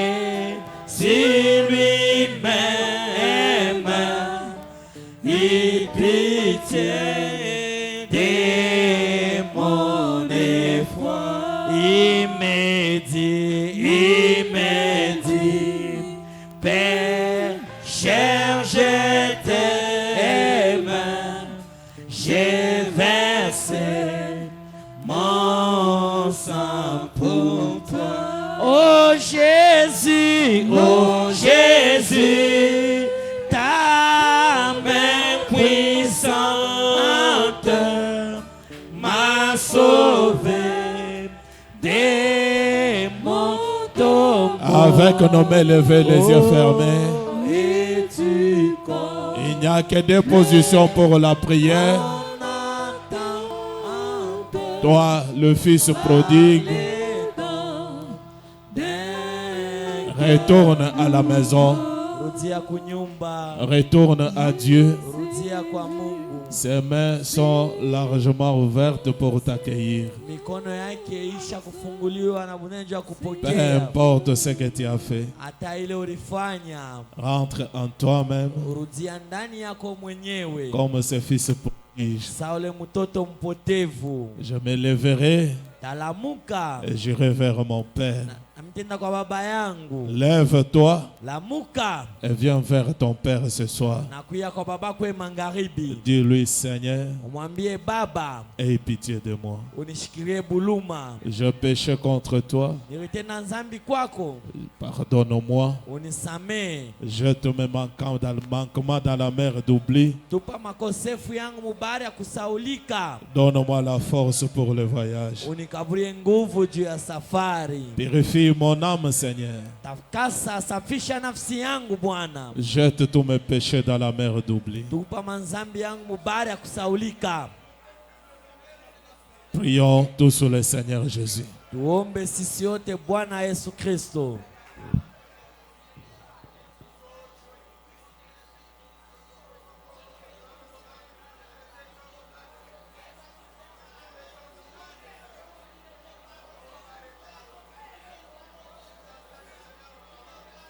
lui-même, il pitié de mon effroi. Il me dit, Père, cher, je t'aime, j'ai versé mon sang pour toi. Oh Jésus, ta main puissante m'a sauvé des maux tombeaux. Avec nos mains levées, les yeux fermés. Et tu connais. Il n'y a que deux positions pour la prière. Toi, le fils prodigue, retourne à la maison. Rudia kunyumba, Retourne à Dieu. rudia kwa Mungu. Ses mains sont largement ouvertes pour t'accueillir. Mikono yake isha kufunguliwa na bunenja Peu kupokea. importe ce que tu as fait, Hata ile ulifanya, rentre en toi-même urudia ndani yako mwenyewe. comme ce fils prodige. Saule mtoto mpotevu, Je me lèverai talamuka et j'irai vers mon Père. namtenda kwa baba yangu. Lève-toi Lamuka et viens vers ton Père ce soir. na kuya kwa baba kwe magharibi. Dis-lui, Seigneur, Umwambie Baba, aie pitié de moi. unishikirie buluma. Je péché contre toi. Nilitenda nzambi kwako, Pardonne-moi. unisamee. Jette mes manquements dans la mer d'oubli. Tupa makosefu yangu mubari ya kusaulika. Donne-moi la force pour le voyage. Unikaburie nguvu juu ya safari. Purifie mon âme, Seigneur. Takasa, safisha nafsi yangu Bwana. Jette tous mes péchés dans la mer d'oubli. Tupa manzambi yangu mubari ya kusaulika. Prions tous sur le Seigneur Jésus. Tuombe sisi yote Bwana Yesu Kristo.